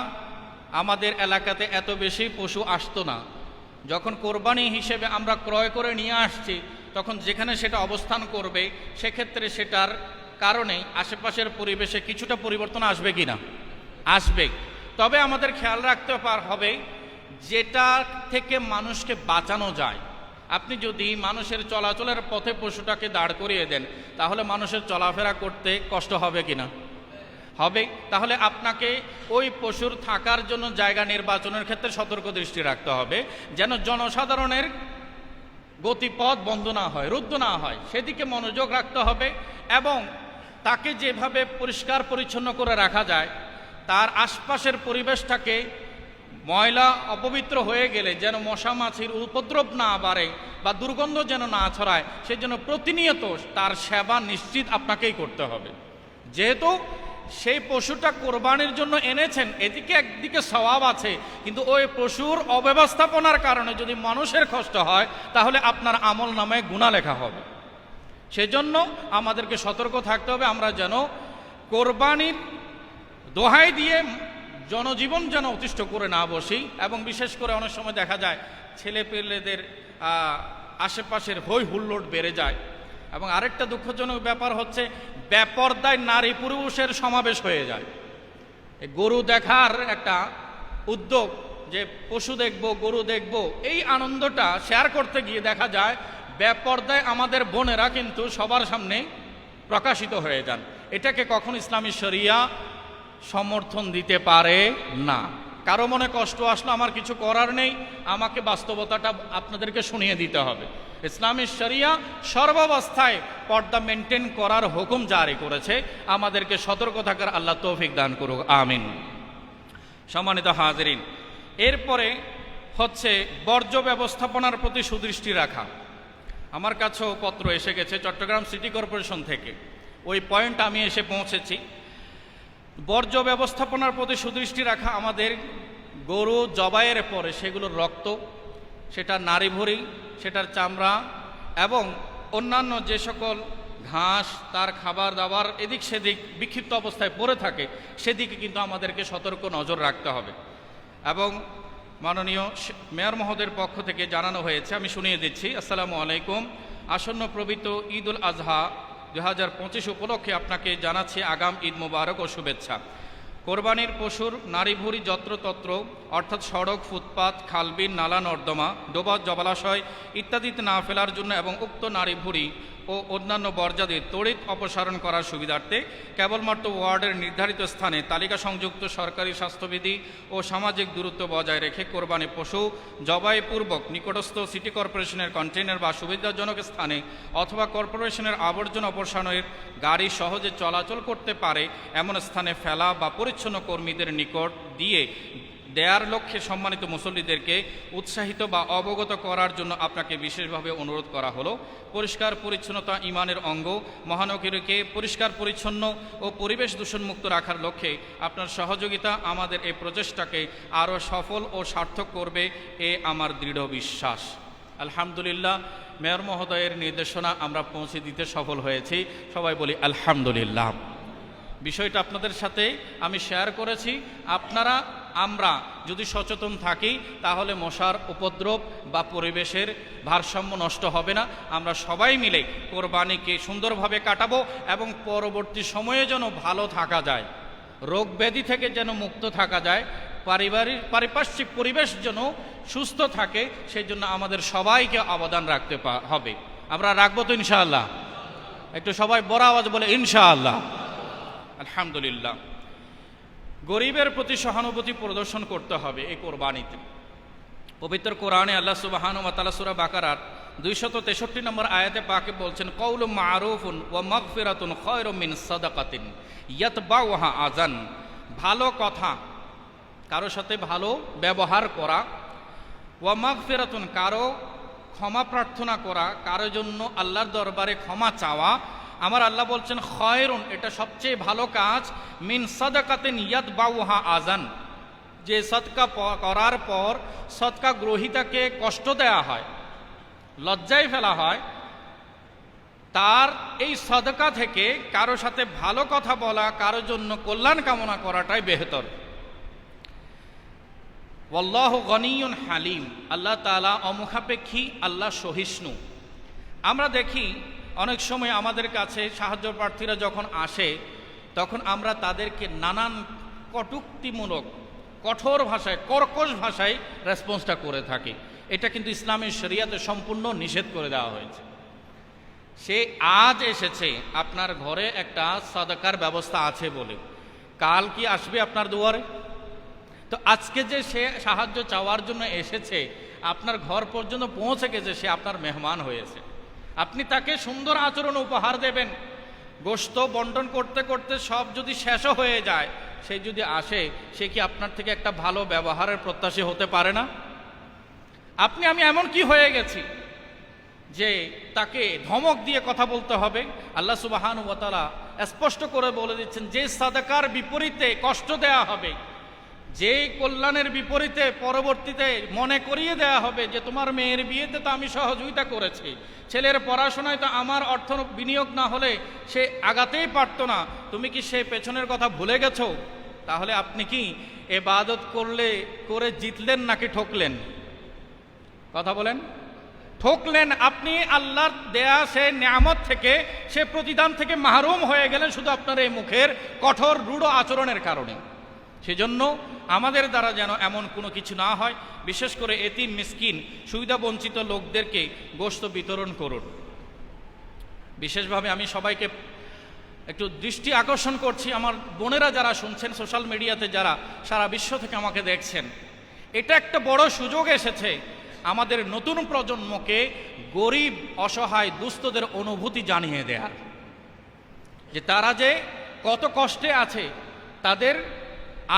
Speaker 1: আমাদের এলাকাতে এত বেশি পশু আসতো না। যখন কোরবানি হিসেবে আমরা ক্রয় করে নিয়ে আসছি, তখন যেখানে সেটা অবস্থান করবে সেক্ষেত্রে সেটার কারণে আশেপাশের পরিবেশে কিছুটা পরিবর্তন আসবে কি না? আসবে। তবে আমাদের খেয়াল রাখতে হবে যেটা থেকে মানুষকে বাঁচানো যায়। আপনি যদি মানুষের চলাচলের পথে পশুটাকে দাঁড় করিয়ে দেন, তাহলে মানুষের চলাফেরা করতে কষ্ট হবে কি না? হবে। তাহলে আপনাকে ওই পশুর থাকার জন্য জায়গা নির্বাচনের ক্ষেত্রে সতর্ক দৃষ্টি রাখতে হবে, যেন জনসাধারণের গতিপথ বন্ধ না হয়, রুদ্ধ না হয়, সেদিকে মনোযোগ রাখতে হবে। এবং তাকে যেভাবে পরিষ্কার পরিচ্ছন্ন করে রাখা যায়, তার আশপাশের পরিবেশটাকে ময়লা অপবিত্র হয়ে গেলে যেন মশা মাছির উপদ্রব না বাড়ে বা দুর্গন্ধ যেন না ছড়ায়, সেজন্য প্রতিনিয়ত তার সেবা নিশ্চিত আপনাকেই করতে হবে। যেহেতু সেই পশুটা কোরবানির জন্য এনেছেন, এদিকে একদিকে সওয়াব আছে, কিন্তু ওই পশুর অব্যবস্থাপনার কারণে যদি মানুষের কষ্ট হয়, তাহলে আপনার আমল নামায় গুনাহ লেখা হবে। সেজন্য আমাদেরকে সতর্ক থাকতে হবে, আমরা যেন কোরবানির দোহাই দিয়ে জনজীবন যেন অতিষ্ঠ করে না বসি। এবং বিশেষ করে অনেক সময় দেখা যায় ছেলেপেলেদের আশেপাশের হই হুল্লোড় বেড়ে যায়। এবং আরেকটা দুঃখজনক ব্যাপার হচ্ছে, বেপরদায় নারী পুরুষের সমাবেশ হয়ে যায়। এই গরু দেখার একটা উদ্যোগ, যে পশু দেখব, গরু দেখব, এই আনন্দটা শেয়ার করতে গিয়ে দেখা যায় বেপরদায় আমাদের বোনেরা কিন্তু সবার সামনে প্রকাশিত হয়ে যান। এটাকে কখন ইসলামী শরিয়া সমর্থন দিতে পারে না। কারো মনে কষ্ট আসলো, আমার কিছু করার নেই, আমাকে বাস্তবতাটা আপনাদেরকে শুনিয়ে দিতে হবে। ইসলামী শরিয়া সর্বাবস্থায় পর্দা মেনটেন করার হুকুম জারি করেছে, আমাদেরকে সতর্ক থাকার আল্লাহ তৌফিক দান করুক, আমিন। সম্মানিত হাজিরিন, এরপরে হচ্ছে বর্জ্য ব্যবস্থাপনার প্রতি সুদৃষ্টি রাখা। আমার কাছেও পত্র এসে গেছে চট্টগ্রাম সিটি কর্পোরেশন থেকে, ওই পয়েন্ট আমি এসে পৌঁছেছি। বর্জ্য ব্যবস্থাপনার প্রতি সুদৃষ্টি রাখা, আমাদের গরু জবাইয়ের পরে সেগুলোর রক্ত, সেটার নাড়িভুঁড়ি, সেটার চামড়া এবং অন্যান্য যে সকল ঘাস, তার খাবার দাবার এদিক সেদিক বিক্ষিপ্ত অবস্থায় পড়ে থাকে, সেদিকে কিন্তু আমাদেরকে সতর্ক নজর রাখতে হবে। এবং মাননীয় মেয়র মহোদয়ের পক্ষ থেকে জানানো হয়েছে, আমি শুনিয়ে দিচ্ছি। আসসালামু আলাইকুম। আসন্ন পবিত্র ঈদ উল আজহা 2025 উপলক্ষে আপনাকে জানাচ্ছি আগাম ঈদ মোবারক ও শুভেচ্ছা। কোরবানির পশুর নাড়িভুঁড়ি যত্রতত্র, অর্থাৎ সড়ক, ফুটপাত, খালবিল, নালা নর্দমা, ডোবা, জলাশয় ইত্যাদিতে না ফেলার জন্য এবং উক্ত নাড়িভুঁড়ি ও অন্যান্য বর্জ্যাদি তড়িৎ অপসারণ করার সুবিধার্থে কেবলমাত্র ওয়ার্ডের নির্ধারিত স্থানে তালিকা সংযুক্ত সরকারি স্বাস্থ্যবিধি ও সামাজিক দূরত্ব বজায় রেখে কোরবানি পশু জবাইপূর্বক নিকটস্থ সিটি কর্পোরেশনের কন্টেইনার বা সুবিধাজনক স্থানে অথবা কর্পোরেশনের আবর্জনা অপসারণের গাড়ি সহজে চলাচল করতে পারে এমন স্থানে ফেলা বা পরিচ্ছন্ন কর্মীদের নিকট দিয়ে দেয়ার লক্ষ্যে সম্মানিত মুসল্লিদেরকে উৎসাহিত বা অবগত করার জন্য আপনাকে বিশেষভাবে অনুরোধ করা হলো। পরিষ্কার পরিচ্ছন্নতা ঈমানের অঙ্গ। মহানগরীকে পরিষ্কার পরিচ্ছন্ন ও পরিবেশ দূষণমুক্ত রাখার লক্ষ্যে আপনার সহযোগিতা আমাদের এই প্রচেষ্টাকে আরও সফল ও সার্থক করবে, এ আমার দৃঢ় বিশ্বাস। আলহামদুলিল্লাহ, মেয়র মহোদয়ের নির্দেশনা আমরা পৌঁছে দিতে সফল হয়েছি। সবাই বলি আলহামদুলিল্লাহ। বিষয়টা আপনাদের সাথে আমি শেয়ার করেছি। আমরা যদি সচেতন থাকি তাহলে মশার উপদ্রব বা পরিবেশের ভারসাম্য নষ্ট হবে না। আমরা সবাই মিলে কোরবানিকে সুন্দরভাবে কাটাবো এবং পরবর্তী সময়ে যেন ভালো থাকা যায়, রোগ ব্যাধি থেকে যেন মুক্ত থাকা যায়, পারিপার্শ্বিক পরিবেশ যেন সুস্থ থাকে, সেই জন্য আমাদের সবাইকে অবদান রাখতে হবে। আমরা রাখবো তো ইনশাআল্লাহ? একটু সবাই বড় আওয়াজ বলে ইনশাআল্লাহ। আলহামদুলিল্লাহ। গরিবের প্রতি সহানুভূতি প্রদর্শন করতে হবে এই কোরবানিতে। পবিত্র কোরআনে আল্লাহ সুবহানাহু ওয়া তাআলা সূরা বাকারার 263 নম্বর আয়াতে পাকে বলছেন, কওলুম মা'রুফুন ওয়া মাগফিরাতুন খায়রুম মিন সাদাকাতিন ইয়াতবাউহা আযান। ভালো কথা, কারো সাথে ভালো ব্যবহার করা, ওয়া মাগফিরাতুন, কারো ক্ষমা প্রার্থনা করা, কারো জন্য আল্লাহর দরবারে ক্ষমা চাওয়া। আমার আল্লাহ বলছেন খায়রুন, এটা সবচেয়ে ভালো কাজ, মিন সাদাকাতিন ইয়াতবাউহা আযান, যে সদকা করার পর সদকা গ্রহীতাকে কষ্ট দেয়া হয়, লজ্জায় ফেলা হয়, তার এই সদকা থেকে কারো সাথে ভালো কথা বলা, কারো জন্য কল্যাণ কামনা করাটাই বেহতর। ওয়াল্লাহু গনিয়ুন হালিম, আল্লাহ তাআলা অমুখাপেক্ষী, আল্লাহ সহিষ্ণু। আমরা দেখি অনেক সময় আমাদের কাছে সাহায্য প্রার্থীরা যখন আসে তখন আমরা তাদেরকে নানান কটূক্তিমূলক, কঠোর ভাষায়, কর্কশ ভাষায় রেসপন্সটা করে থাকি। এটা কিন্তু ইসলামের শরিয়াতে সম্পূর্ণ নিষেধ করে দেওয়া হয়েছে। সে আজ এসেছে আপনার ঘরে একটা সাদাকার ব্যবস্থা আছে বলে, কাল কি আসবে আপনার দুয়ারে? তো আজকে যে সে সাহায্য চাওয়ার জন্য এসেছে, আপনার ঘর পর্যন্ত পৌঁছে গেছে, সে আপনার মেহমান হয়েছে। আপনি তাকে সুন্দর আচরণ উপহার দেবেন। গোশত বন্টন করতে করতে সব যদি শেষও হয়ে যায়, সে যদি আসে, সে কি আপনার থেকে একটা ভালো ব্যবহারের প্রত্যাশী হতে পারে না? আমি এমন কি হয়ে গেছি যে তাকে ধমক দিয়ে কথা বলতে হবে? আল্লাহ সুবহানাহু ওয়া তাআলা স্পষ্ট করে বলে দিচ্ছেন, যে সাদাকার বিপরীতে কষ্ট দেয়া হবে, যে কল্যাণের বিপরীতে পরবর্তীতে মনে করিয়ে দেয়া হবে যে তোমার মেয়ের বিয়েতে তো আমি সহযোগিতা করেছি, ছেলের পড়াশোনায় তো আমার অর্থ বিনিয়োগ না হলে সে আগাতেই পারতো না, তুমি কি সে পেছনের কথা ভুলে গেছো? তাহলে আপনি কি ইবাদত করে জিতলেন নাকি ঠকলেন? কথা বলেন। ঠকলেন। আপনি আল্লাহর দেয়া সে নিয়ামত থেকে, সে প্রতিদান থেকে মাহরুম হয়ে গেলেন শুধু আপনার এই মুখের কঠোর রূঢ় আচরণের কারণে। সেজন্য আমাদের দ্বারা যেন এমন কোনো কিছু না হয়। বিশেষ করে এতিম মিসকিন সুবিধা বঞ্চিত লোকদেরকে গোশত বিতরণ করুন। বিশেষভাবে আমি সবাইকে একটু দৃষ্টি আকর্ষণ করছি, আমার বোনেরা যারা শুনছেন, সোশ্যাল মিডিয়াতে যারা সারা বিশ্ব থেকে আমাকে দেখছেন, এটা একটা বড় সুযোগ এসেছে আমাদের নতুন প্রজন্মকে গরিব, অসহায়, দুস্থদের অনুভূতি জানিয়ে দেয়ার, যে তারা যে কত কষ্টে আছে, তাদের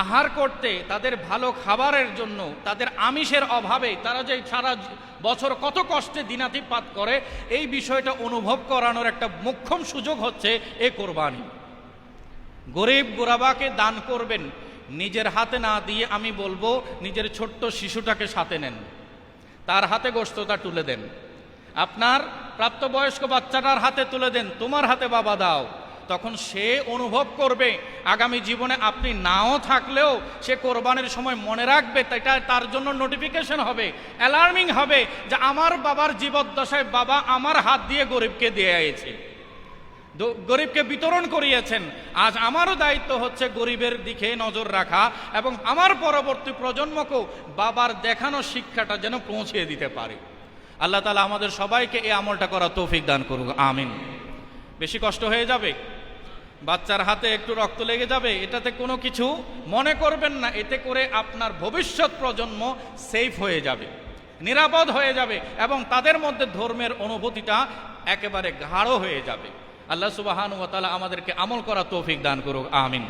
Speaker 1: আহার করতে, তাদের ভালো খাবারের জন্য, তাদের আমিষের অভাবে তারা যে সারা বছর কত কষ্টে দিনাতিপাত করে, এই বিষয়টা অনুভব করানোর একটা মোক্ষম সুযোগ হচ্ছে এই কোরবানি। গরিব গোরাবাকে দান করবেন, নিজের হাতে না দিয়ে আমি বলবো নিজের ছোট্ট শিশুটাকে সাথে নেন, তার হাতে গোশতটা তুলে দেন। আপনার প্রাপ্তবয়স্ক বাচ্চাটার হাতে তুলে দেন, তোমার হাতে বাবা দাও। তখন সে অনুভব করবে আগামী জীবনে আপনি নাও থাকলেও সে কোরবানির সময় মনে রাখবে, এটা তার জন্য নোটিফিকেশন হবে, অ্যালার্মিং হবে যে আমার বাবার জীবদ্দশায় বাবা আমার হাত দিয়ে গরিবকে দিয়েছে, গরিবকে বিতরণ করিয়েছেন। আজ আমারও দায়িত্ব হচ্ছে গরিবের দিকে নজর রাখা এবং আমার পরবর্তী প্রজন্মকেও বাবার দেখানো শিক্ষাটা যেন পৌঁছিয়ে দিতে পারে। আল্লাহ তাআলা আমাদের সবাইকে এই আমলটা করার তৌফিক দান করুক, আমিন। বেশি কষ্ট হয়ে যাবে, বাচ্চার হাতে একটু রক্ত লেগে যাবে, এটাতে কোনো কিছু মনে করবেন না। এতে করে আপনার ভবিষ্যৎ প্রজন্ম সেফ হয়ে যাবে, নিরাপদ হয়ে যাবে এবং তাদের মধ্যে ধর্মের অনুভূতিটা একেবারে গাঢ় হয়ে যাবে। আল্লাহ সুবহানাহু ওয়া তাআলা আমাদেরকে আমল করা তৌফিক দান করুক, আমিন।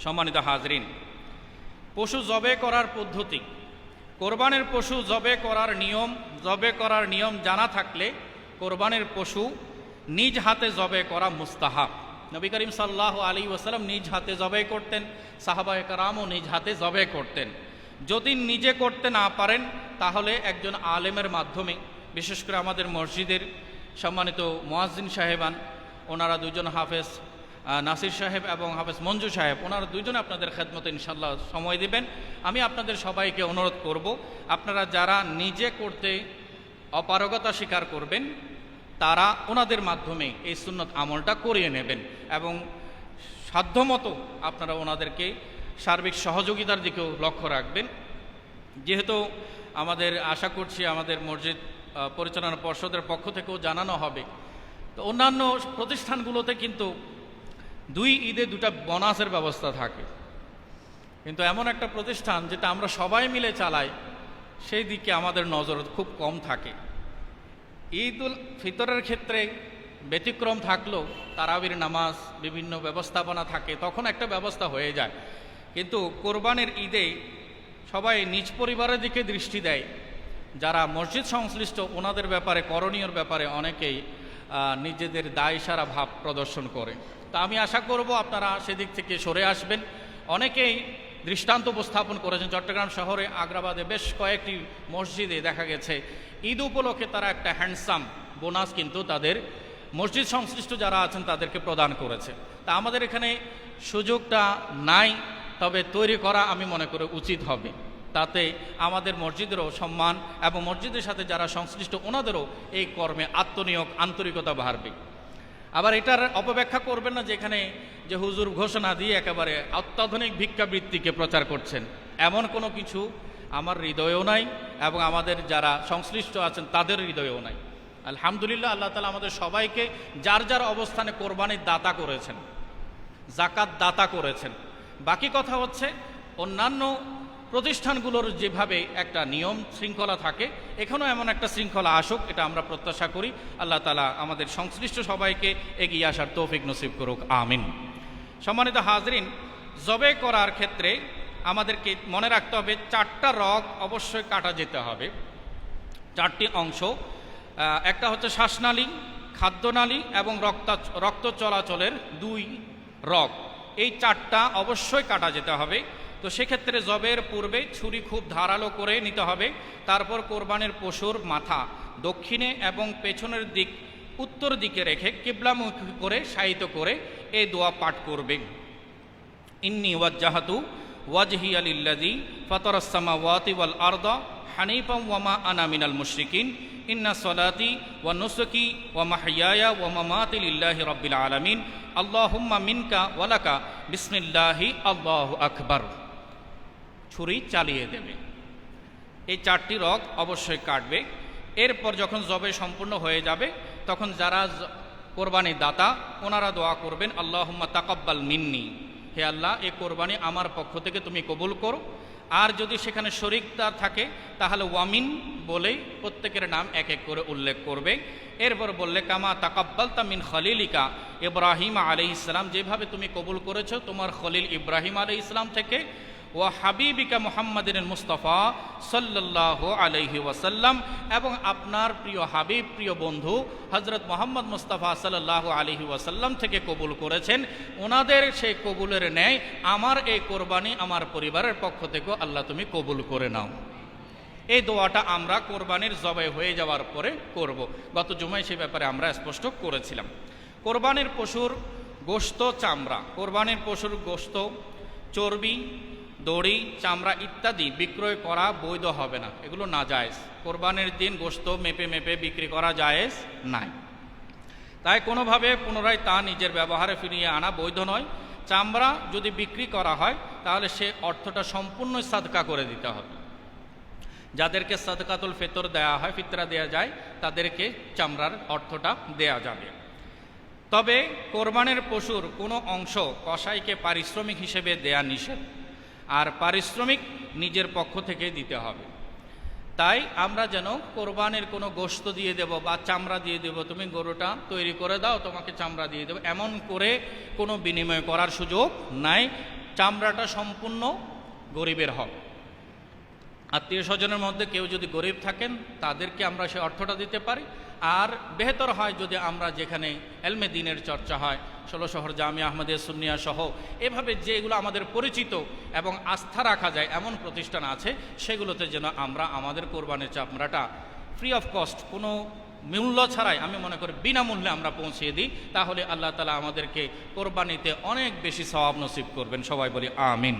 Speaker 1: সম্মানিত হাজরিন, পশু জবে করার পদ্ধতি, কোরবানির পশু জবে করার নিয়ম জানা থাকলে কোরবানির পশু নিজ হাতে জবে করা মুস্তাহাব। নবী করিম সাল্লাল্লাহু আলাইহি ওয়াসাল্লাম নিজ হাতে জবে করতেন, সাহাবায়ে কেরামও নিজ হাতে জবে করতেন। যদি নিজে করতে না পারেন তাহলে একজন আলেমের মাধ্যমে, বিশেষ করে আমাদের মসজিদের সম্মানিত মুয়াজ্জিন সাহেবান, ওনারা দুজন হাফেজ নাসির সাহেব এবং হাফেজ মঞ্জু সাহেব, ওনারা দুইজনে আপনাদের খেদমতে ইনশাল্লাহ সময় দিবেন। আমি আপনাদের সবাইকে অনুরোধ করব, আপনারা যারা নিজে করতে অপারগতা স্বীকার করবেন তারা ওনাদের মাধ্যমে এই সুন্নত আমলটা করিয়ে নেবেন এবং সাধ্যমতো আপনারা ওনাদেরকে সার্বিক সহযোগিতার দিকেও লক্ষ্য রাখবেন। যেহেতু আমাদের আশা করছি আমাদের মসজিদ পরিচালনা পর্ষদের পক্ষ থেকেও জানানো হবে, তো অন্যান্য প্রতিষ্ঠানগুলোতে কিন্তু 2 ঈদে 2টা বোনাসের ব্যবস্থা থাকে, কিন্তু এমন একটা প্রতিষ্ঠান যেটা আমরা সবাই মিলে চালাই সেই দিকে আমাদের নজর খুব কম থাকে। ঈদ উল ফিতরের ক্ষেত্রে ব্যতিক্রম থাকলেও তারাবির নামাজ, বিভিন্ন ব্যবস্থাপনা থাকে, তখন একটা ব্যবস্থা হয়ে যায়। কিন্তু কোরবানির ঈদে সবাই নিজ পরিবারের দিকে দৃষ্টি দেয়। যারা মসজিদ সংশ্লিষ্ট ওনাদের ব্যাপারে, করণীয়র ব্যাপারে অনেকেই নিজেদের দায়সারা ভাব প্রদর্শন করে। তা আমি আশা করব আপনারা সেদিক থেকে সরে আসবেন। অনেকেই দৃষ্টান্ত উপস্থাপন করেছেন। চট্টগ্রাম শহরে আগ্রাবাদে বেশ কয়েকটি মসজিদে দেখা গেছে ঈদ উপলক্ষে তারা একটা হ্যান্ডসাম বোনাস কিন্তু তাদের মসজিদ সংশ্লিষ্ট যারা আছেন তাদেরকে প্রদান করেছে। তা আমাদের এখানে সুযোগটা নাই, তবে তৈরি করা আমি মনে করি উচিত হবে। তাতে আমাদের মসজিদেরও সম্মান এবং মসজিদের সাথে যারা সংশ্লিষ্ট ওনাদেরও এই কর্মে আত্মনিয়োগ, আন্তরিকতা বাড়বে। আবার এটার অপব্যাখ্যা করবেন না যে এখানে যে হুজুর ঘোষণা দিয়ে একেবারে অত্যাধুনিক ভিক্ষাবৃত্তিকে প্রচার করছেন, এমন কোনো কিছু আমার হৃদয়েও নাই এবং আমাদের যারা সংশ্লিষ্ট আছেন তাদের হৃদয়েও নাই। আলহামদুলিল্লাহ, আল্লাহ তাআলা আমাদের সবাইকে যার যার অবস্থানে কোরবানির দাতা করেছেন, জাকাত দাতা করেছেন। বাকি কথা হচ্ছে অন্যান্য প্রতিষ্ঠানগুলোর যেভাবে একটা নিয়ম শৃঙ্খলা থাকে, এখানেও এমন একটা শৃঙ্খলা আসুক, এটা আমরা প্রত্যাশা করি। আল্লাহ তাআলা আমাদের সংশ্লিষ্ট সবাইকে এগিয়ে আসার তৌফিক নসিব করুক, আমিন। সম্মানিত হাজরিন, জবে করার ক্ষেত্রে আমাদেরকে মনে রাখতে হবে 4টা রগ অবশ্যই কাটা যেতে হবে। 4টি অংশ, একটা হচ্ছে শ্বাসনালী, খাদ্যনালী এবং রক্ত চলাচলের 2 রগ, এই 4টা অবশ্যই কাটা যেতে হবে। তো সেক্ষেত্রে জবের পূর্বে ছুরি খুব ধারালো করে নিতে হবে। তারপর কোরবানির পশুর মাথা দক্ষিণে এবং পেছনের দিক উত্তর দিকে রেখে কিবলামুখী করে শায়িত করে এই দোয়া পাঠ করবে। ইন্নী ওয়াজ্জাহাতু ওয়াজহিয়া লিল্লাযী ফাতারাস সামাওয়াতি ওয়াল আরদা হানিফাম ওয়া মা আনা মিনাল মুশরিকিন ইন্না সলাতি ওয়া নুসুকি ওয়া মাহইয়ায়া ওয়া মামাতি লিল্লাহি রাব্বিল আলামিন আল্লাহুম্মা মিনকা ওয়া লাকা বিসমিল্লাহি আল্লাহু আকবার। ছুরি চালিয়ে দেবে। এই 4টি রগ অবশ্যই কাটবে। এরপর যখন জবে সম্পূর্ণ হয়ে যাবে তখন যারা কোরবানি দাতা ওনারা দোয়া করবেন, আল্লাহুম্মা তাকাব্বাল মিন্নি, হে আল্লাহ এই কোরবানি আমার পক্ষ থেকে তুমি কবুল করো। আর যদি সেখানে শরিকদার থাকে তাহলে ওয়ামিন বলেই প্রত্যেকের নাম এক এক করে উল্লেখ করবে। এরপর বললে কামা তাকাব্বালতা মিন খলিলিকা ইব্রাহিম আলাইহিস সালাম, যেভাবে তুমি কবুল করেছো তোমার খলিল ইব্রাহিম আলাইহিস সালাম থেকে, ওয়া হাবিবিকা মুহাম্মাদিন মুস্তাফা সাল্লাল্লাহু আলাইহি ওয়াসাল্লাম, এবং আপনার প্রিয় হাবিব, প্রিয় বন্ধু হযরত মুহাম্মদ মুস্তাফা সাল্লাল্লাহু আলাইহি ওয়াসাল্লাম থেকে কবুল করেছেন। ওনাদের সেই কবুলের ন্যায় আমার এই কোরবানি আমার পরিবারের পক্ষ থেকে আল্লাহ তুমি কবুল করে নাও। এই দোয়াটা আমরা কোরবানির জবাই হয়ে যাওয়ার পরে করব। গত জুমায় সেই ব্যাপারে আমরা স্পষ্ট করেছিলাম। কোরবানির পশুর গোশত, চামড়া, কোরবানির পশুর গোশত, চর্বি, দড়ি, চামড়া ইত্যাদি বিক্রয় করা বৈধ হবে না, এগুলো নাজায়েজ। কোরবানির দিন গোশত মেপে মেপে বিক্রি করা জায়েজ নাই, তাই কোনোভাবে পুনরায় তা নিজের ব্যবহারে ফিরিয়ে আনা বৈধ নয়। চামড়া যদি বিক্রি করা হয় তাহলে সে অর্থটা সম্পূর্ণ সাদকা করে দিতে হবে। যাদেরকে সাদকাতুল ফিতর দেয়া হয়, ফিতরা দেয়া যায়, তাদেরকে চামড়ার অর্থটা দেয়া যাবে। তবে কোরবানির পশুর কোনো অংশ কসাইকে পারিশ্রমিক হিসেবে দেয়া নিষেধ, আর পারিশ্রমিক নিজের পক্ষ থেকে দিতে হবে। তাই আমরা যেন কোরবানির কোনো গোশত দিয়ে দেব বা চামড়া দিয়ে দেব, তুমি গরুটা তৈরি করে দাও তোমাকে চামড়া দিয়ে দেব, এমন করে কোনো বিনিময় করার সুযোগ নাই। চামড়াটা সম্পূর্ণ গরিবের হক। আত্মীয় স্বজনের মধ্যে কেউ যদি গরিব থাকেন তাদেরকে আমরা সে অর্থটা দিতে পারি। আর বেহতর হয় যদি আমরা যেখানে এলমে দ্বীনের চর্চা হয়, 16 শহর জামিয়া আহমদিয়া সুন্নিয়া সহ এভাবে যেগুলো আমাদের পরিচিত এবং আস্থা রাখা যায় এমন প্রতিষ্ঠান আছে, সেগুলোতে যেন আমরা আমাদের কোরবানির চামড়াটা ফ্রি অফ কস্ট, কোনো মূল্য ছাড়াই, আমি মনে করি বিনামূল্যে আমরা পৌঁছিয়ে দিই, তাহলে আল্লাহ তাআলা আমাদেরকে কোরবানিতে অনেক বেশি সওয়াব নসিব করবেন। সবাই বলি আমিন।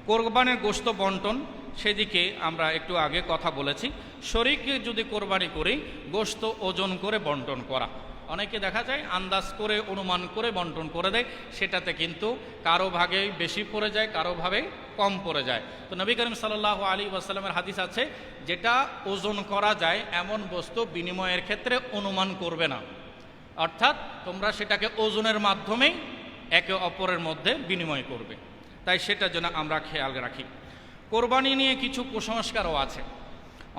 Speaker 1: কোরবানির গোশত বন্টন, সেদিকে আমরা একটু আগে কথা বলেছি। শরীকে যদি কোরবানি করি, গোশত ওজন করে বন্টন করা, অনেকে দেখা যায় আন্দাজ করে অনুমান করে বন্টন করে দেয়, সেটাতে কিন্তু কারো ভাগে বেশি পড়ে যায়, কারো ভাগে কম পড়ে যায়। তো নবী করিম সাল্লাল্লাহু আলাইহি ওয়াসাল্লামের হাদিস আছে, যেটা ওজন করা যায় এমন বস্তু বিনিময়ের ক্ষেত্রে অনুমান করবে না, অর্থাৎ তোমরা সেটাকে ওজনের মাধ্যমেই একে অপরের মধ্যে বিনিময় করবে। তাই সেটা যেন আমরা খেয়াল রাখি। কোরবানি নিয়ে কিছু কুসংস্কারও আছে।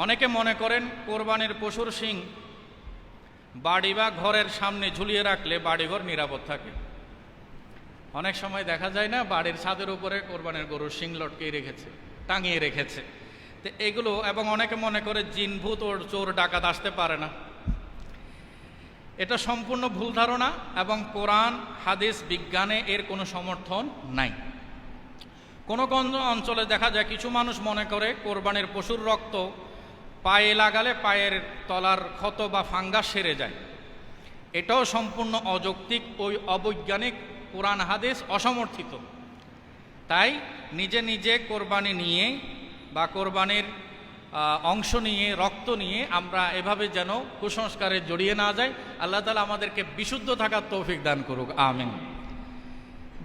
Speaker 1: অনেকে মনে করেন কোরবানির পশুর শিং বাড়ি বা ঘরের সামনে ঝুলিয়ে রাখলে বাড়িঘর নিরাপদ থাকে। অনেক সময় দেখা যায় না, বাড়ির ছাদের উপরে কোরবানির গরুর শিং লটকে রেখেছে, টাঙিয়ে রেখেছে। তো এগুলো, এবং অনেকে মনে করে জিন ভূত ও চোর ডাকাত আসতে পারে না। এটা সম্পূর্ণ ভুল ধারণা এবং কোরআন হাদিস বিজ্ঞানে এর কোনো সমর্থন নাই। কোনো কোনো অঞ্চলে দেখা যায় কিছু মানুষ মনে করে কোরবানির পশুর রক্ত পায়ে লাগালে পায়ের তলার ক্ষত বা ফাঙ্গাস সেরে যায়। এটাও সম্পূর্ণ অযৌক্তিক, ওই অবৈজ্ঞানিক, কোরআন হাদিস অসমর্থিত। তাই নিজে নিজে কোরবানি নিয়ে বা কোরবানির অংশ নিয়ে, রক্ত নিয়ে আমরা এভাবে যেন কুসংস্কারে জড়িয়ে না যাই। আল্লাহ তাআলা আমাদেরকে বিশুদ্ধ থাকার তৌফিক দান করুক, আমিন।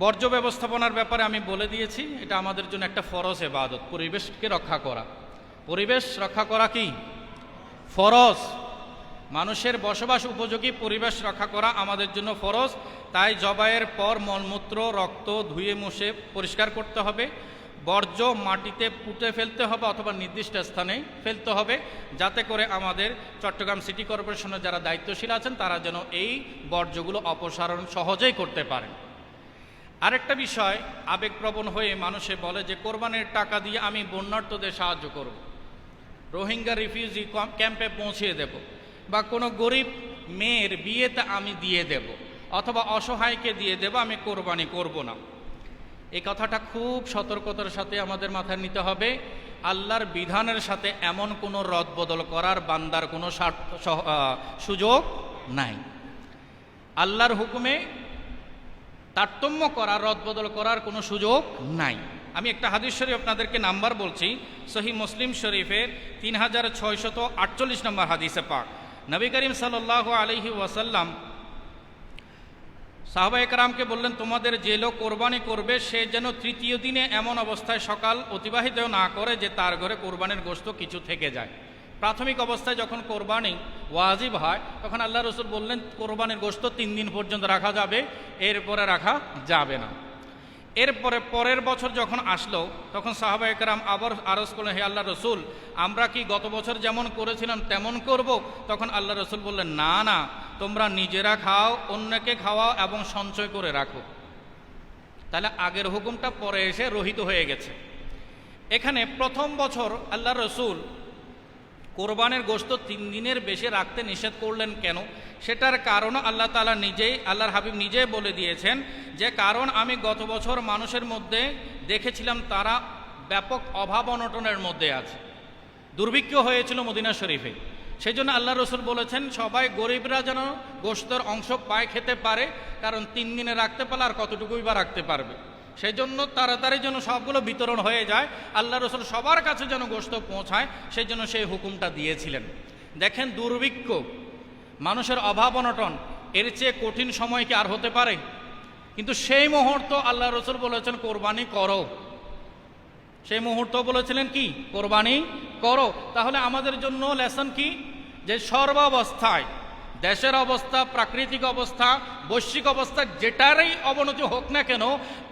Speaker 1: বর্জ্য ব্যবস্থাপনার ব্যাপারে আমি বলে দিয়েছি, এটা আমাদের জন্য একটা ফরজ ইবাদত, পরিবেশকে রক্ষা করা। পরিবেশ রক্ষা করা কি ফরজ? মানুষের বসবাস উপযোগী পরিবেশ রক্ষা করা আমাদের জন্য ফরজ। তাই জবাইয়ের পর মলমূত্র, রক্ত ধুয়ে মুছে পরিষ্কার করতে হবে। বর্জ্য মাটিতে পুঁতে ফেলতে হবে অথবা নির্দিষ্ট স্থানে ফেলতে হবে, যাতে করে আমাদের চট্টগ্রাম সিটি কর্পোরেশনের যারা দায়িত্বশীল আছেন তারা যেন এই বর্জ্যগুলো অপসারণ সহজেই করতে পারেন। আরেকটা বিষয়, আবেগপ্রবণ হয়ে মানুষে বলে যে কোরবানির টাকা দিয়ে আমি বন্যার্তদের সাহায্য করব, রোহিঙ্গা রিফিউজি ক্যাম্পে পৌঁছিয়ে দেব, বা কোনো গরিব মেয়ের বিয়েতে আমি দিয়ে দেব, অথবা অসহায়কে দিয়ে দেব, আমি কোরবানি করব না। এই কথাটা খুব সতর্কতার সাথে আমাদের মাথায় নিতে হবে। আল্লাহর বিধানের সাথে এমন কোনো রদবদল করার বান্দার কোনো সুযোগ নাই। আল্লাহর হুকুমে তারতম্য করার, রদবদল করার কোনো সুযোগ নাই। আমি একটা হাদিস শরীফ আপনাদেরকে নাম্বার বলছি, সহিহ মুসলিম শরীফের 3648 নম্বর হাদিসে পাক। নবী করিম সাল্লাল্লাহু আলাইহি ওয়াসাল্লাম সাহাবায়ে কেরামকে বললেন, তোমাদের যে লোক কোরবানি করবে সে যেন তৃতীয় দিনে এমন অবস্থায় সকাল অতিবাহিত না করে যে তার ঘরে কোরবানির গোশত কিছু থেকে যায়। প্রাথমিক অবস্থায় যখন কোরবানি ওয়াজিব হয় তখন আল্লাহ রসুল বললেন কোরবানির গোশত 3 দিন পর্যন্ত রাখা যাবে, এরপরে রাখা যাবে না। এরপরে পরের বছর যখন আসলো তখন সাহাবায়ে কেরাম আবার আরজ করলেন, হে আল্লাহ রসুল, আমরা কি গত বছর যেমন করেছিলাম তেমন করব? তখন আল্লাহ রসুল বললেন, না না, তোমরা নিজেরা খাও, অন্যকে খাওয়াও এবং সঞ্চয় করে রাখো। তাহলে আগের হুকুমটা পরে এসে রহিত হয়ে গেছে। এখানে প্রথম বছর আল্লাহ রসুল কোরবানের গোশত 3 দিনের বেশি রাখতে নিষেধ করলেন কেন? সেটার কারণ আল্লাহ তাআলা নিজেই, আল্লাহর হাবিব নিজেই বলে দিয়েছেন যে কারণ আমি গত বছর মানুষের মধ্যে দেখেছিলাম তারা ব্যাপক অভাব অনটনের মধ্যে আছে, দুর্ভিক্ষ হয়েছিল মদিনা শরীফে। সেই জন্য আল্লাহ রসুল বলেছেন সবাই গরিবরা যেন গোশতের অংশ পায়, খেতে পারে, কারণ 3 দিনে রাখতে পারলে আর কতটুকুই বা রাখতে পারবে। সেই জন্য তাড়াতাড়ি যেন সবগুলো বিতরণ হয়ে যায়, আল্লাহ রসুল সবার কাছে যেন গোশত পৌঁছায়, সেই জন্য সেই হুকুমটা দিয়েছিলেন। দেখেন, দুর্ভিক্ষ, মানুষের অভাব অনটন, এর চেয়ে কঠিন সময় কি আর হতে পারে? কিন্তু সেই মুহূর্ত আল্লাহ রসুল বলেছেন কোরবানি করো। সেই মুহূর্ত বলেছিলেন কি? কোরবানি করো। তাহলে আমাদের জন্য লেসন কি? যে সর্বাবস্থায়, দেশের অবস্থা, প্রাকৃতিক অবস্থা, বৈশ্বিক অবস্থা, যেটারই অবনতি হোক না কেন,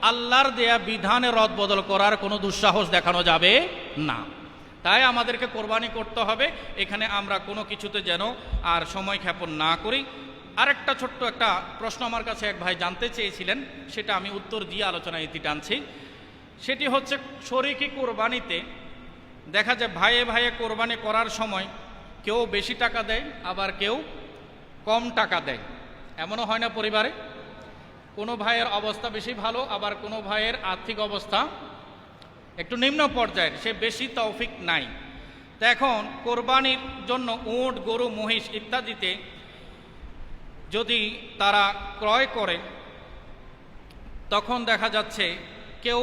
Speaker 1: আল্লাহর দেয়া বিধানে রদবদল করার কোনো দুঃসাহস দেখানো যাবে না। তাই আমাদেরকে কোরবানি করতে হবে। এখানে আমরা কোনো কিছুতে যেন আর সময় ক্ষেপণ না করি। আরেকটা ছোট্ট একটা প্রশ্ন আমার কাছে এক ভাই জানতে চেয়েছিলেন, সেটা আমি উত্তর দিয়ে আলোচনা ইতি টানছি। সেটি হচ্ছে শরীকি কোরবানিতে দেখা যায় ভাইয়ে ভাইয়ে কোরবানি করার সময় কেউ বেশি টাকা দেয়, আবার কেউ কম টাকা দেয়। এমনও হয় না পরিবারে, কোনো ভাইয়ের অবস্থা বেশি ভালো, আবার কোনো ভাইয়ের আর্থিক অবস্থা একটু নিম্ন পর্যায়ের, সে বেশি তৌফিক নাই। তো এখন কোরবানির জন্য উট, গরু, মহিষ ইত্যাদিতে যদি তারা ক্রয় করে, তখন দেখা যাচ্ছে কেউ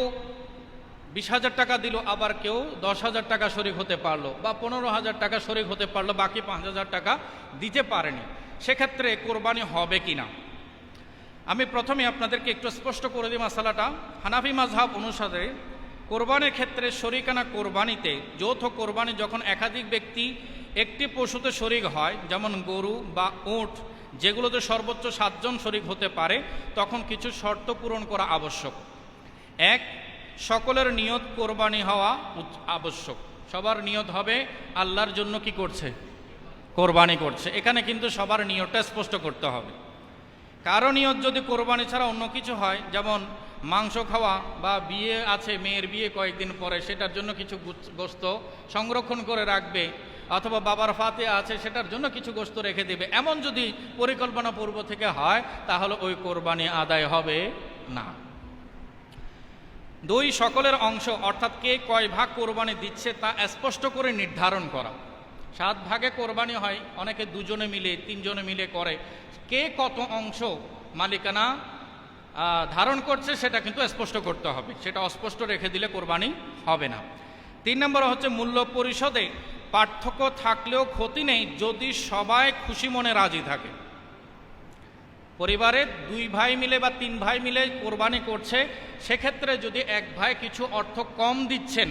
Speaker 1: 20,000 টাকা দিল, আবার কেউ 10,000 টাকা শরিক হতে পারলো, বা 15,000 টাকা শরিক হতে পারলো, বাকি 5,000 টাকা দিতে পারেনি। সেক্ষেত্রে কোরবানি হবে কিনা আমি প্রথমে আপনাদেরকে একটু স্পষ্ট করে দিই মাসালাটা। হানাফি মাযহাব অনুসারে কোরবানির ক্ষেত্রে শরিকানা কোরবানিতে, যৌথ কোরবানি যখন একাধিক ব্যক্তি একটি পশুতে শরিক হয়, যেমন গরু বা উট, যেগুলোতে সর্বোচ্চ 7 জন শরিক হতে পারে, তখন কিছু শর্ত পূরণ করা আবশ্যক। এক, সকলের নিয়ত কোরবানি হওয়া আবশ্যক। সবার নিয়ত হবে আল্লাহর জন্য কি করছে, কোরবানি করছে। এখানে কিন্তু সবার নিয়তটা স্পষ্ট করতে হবে। কারো নিয়ত যদি কোরবানি ছাড়া অন্য কিছু হয়, যেমন মাংস খাওয়া, বা বিয়ে আছে, মেয়ের বিয়ে কয়েকদিন পরে, সেটার জন্য কিছু গোস্ত সংরক্ষণ করে রাখবে, অথবা বাবার ফাতে আছে, সেটার জন্য কিছু গোস্ত রেখে দেবে, এমন যদি পরিকল্পনা পূর্ব থেকে হয়, তাহলে ওই কোরবানি আদায় হবে না। 2, সকলের অংশ, অর্থাৎ কে কয় ভাগ কোরবানি দিচ্ছে তা স্পষ্ট করে নির্ধারণ করা। 7 ভাগে কোরবানি হয়, অনেকে 2 জনে মিলে 3 জনে মিলে করে, কে কত অংশ মালিকানা ধারণ করছে সেটা কিন্তু স্পষ্ট করতে হবে। সেটা অস্পষ্ট রেখে দিলে কোরবানি হবে না। 3 নম্বর হচ্ছে মূল্য পরিশোধে পার্থক্য থাকলেও ক্ষতি নেই যদি সবাই খুশি মনে রাজি থাকে। পরিবারে 2 ভাই মিলে বা 3 ভাই মিলে কোরবানি করছে, সেক্ষেত্রে যদি এক ভাই কিছু অর্থ কম দিচ্ছেন,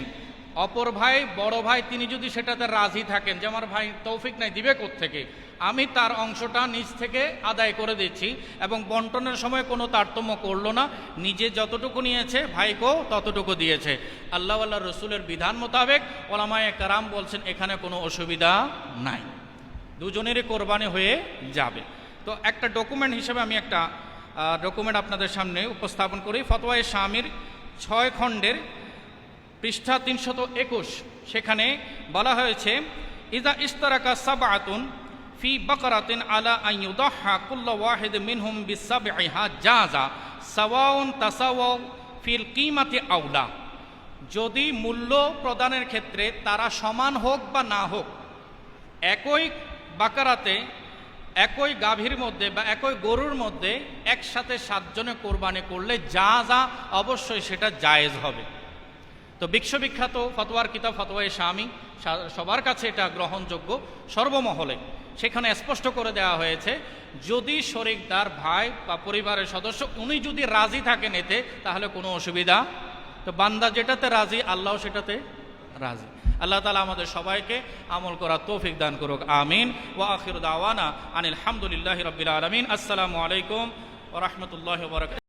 Speaker 1: অপর ভাই, বড় ভাই, তিনি যদি সেটাতে রাজি থাকেন যে আমার ভাই তৌফিক নাই, দিবে কোত্থেকে, আমি তার অংশটা নিজ থেকে আদায় করে দিচ্ছি, এবং বন্টনের সময় কোনো তারতম্য করলো না, নিজে যতটুকু নিয়েছে ভাইকেও ততটুকু দিয়েছে। আল্লাহ আল্লাহ রসুলের বিধান মোতাবেক ওলামায়ে কেরাম বলছেন এখানে কোনো অসুবিধা নাই, দুজনেরই কোরবানি হয়ে যাবে। তো একটা ডকুমেন্ট হিসেবে আমি একটা ডকুমেন্ট আপনাদের সামনে উপস্থাপন করি। ফতোয়ায়ে শামির 6 খণ্ডের পৃষ্ঠা 321, সেখানে বলা হয়েছে ইজা ইস্তারাকা সাবআতুন ফি বাকরাতিন আলা আন ইউদাহা কুল্লু ওয়াহিদ মিনহুম বিসাবইহা জাযা সাওয়াউন তাসাওয়াউ ফিল কিমাতি আওলা। যদি মূল্য প্রদানের ক্ষেত্রে তারা সমান হোক বা না হোক, একই বাকারাতে, একই গাভীর মধ্যে বা একই গরুর মধ্যে একসাথে 7 জনে কোরবানি করলে যা যা অবশ্যই সেটা জায়েজ হবে। তো বিশ্ববিখ্যাত ফতোয়ার কিতাব ফতোয়ায়ে শামি, সবার কাছে এটা গ্রহণযোগ্য সর্বমহলে। সেখানে স্পষ্ট করে দেওয়া হয়েছে যদি শরিকদার ভাই বা পরিবারের সদস্য উনি যদি রাজি থাকেন এতে, তাহলে কোনো অসুবিধা। তো বান্দা যেটাতে রাজি, আল্লাহ সেটাতে রাজি। আল্লাহ তাআলা আমাদের সবাইকে আমল করার তৌফিক দান করুক, আমিন। ওয়া আখিরু দাওয়ানা আনিল হামদুলিল্লাহি রাব্বিল আলামিন। আসসালামু আলাইকুম ওয়া রাহমাতুল্লাহি ওয়া বারাকাতুহু।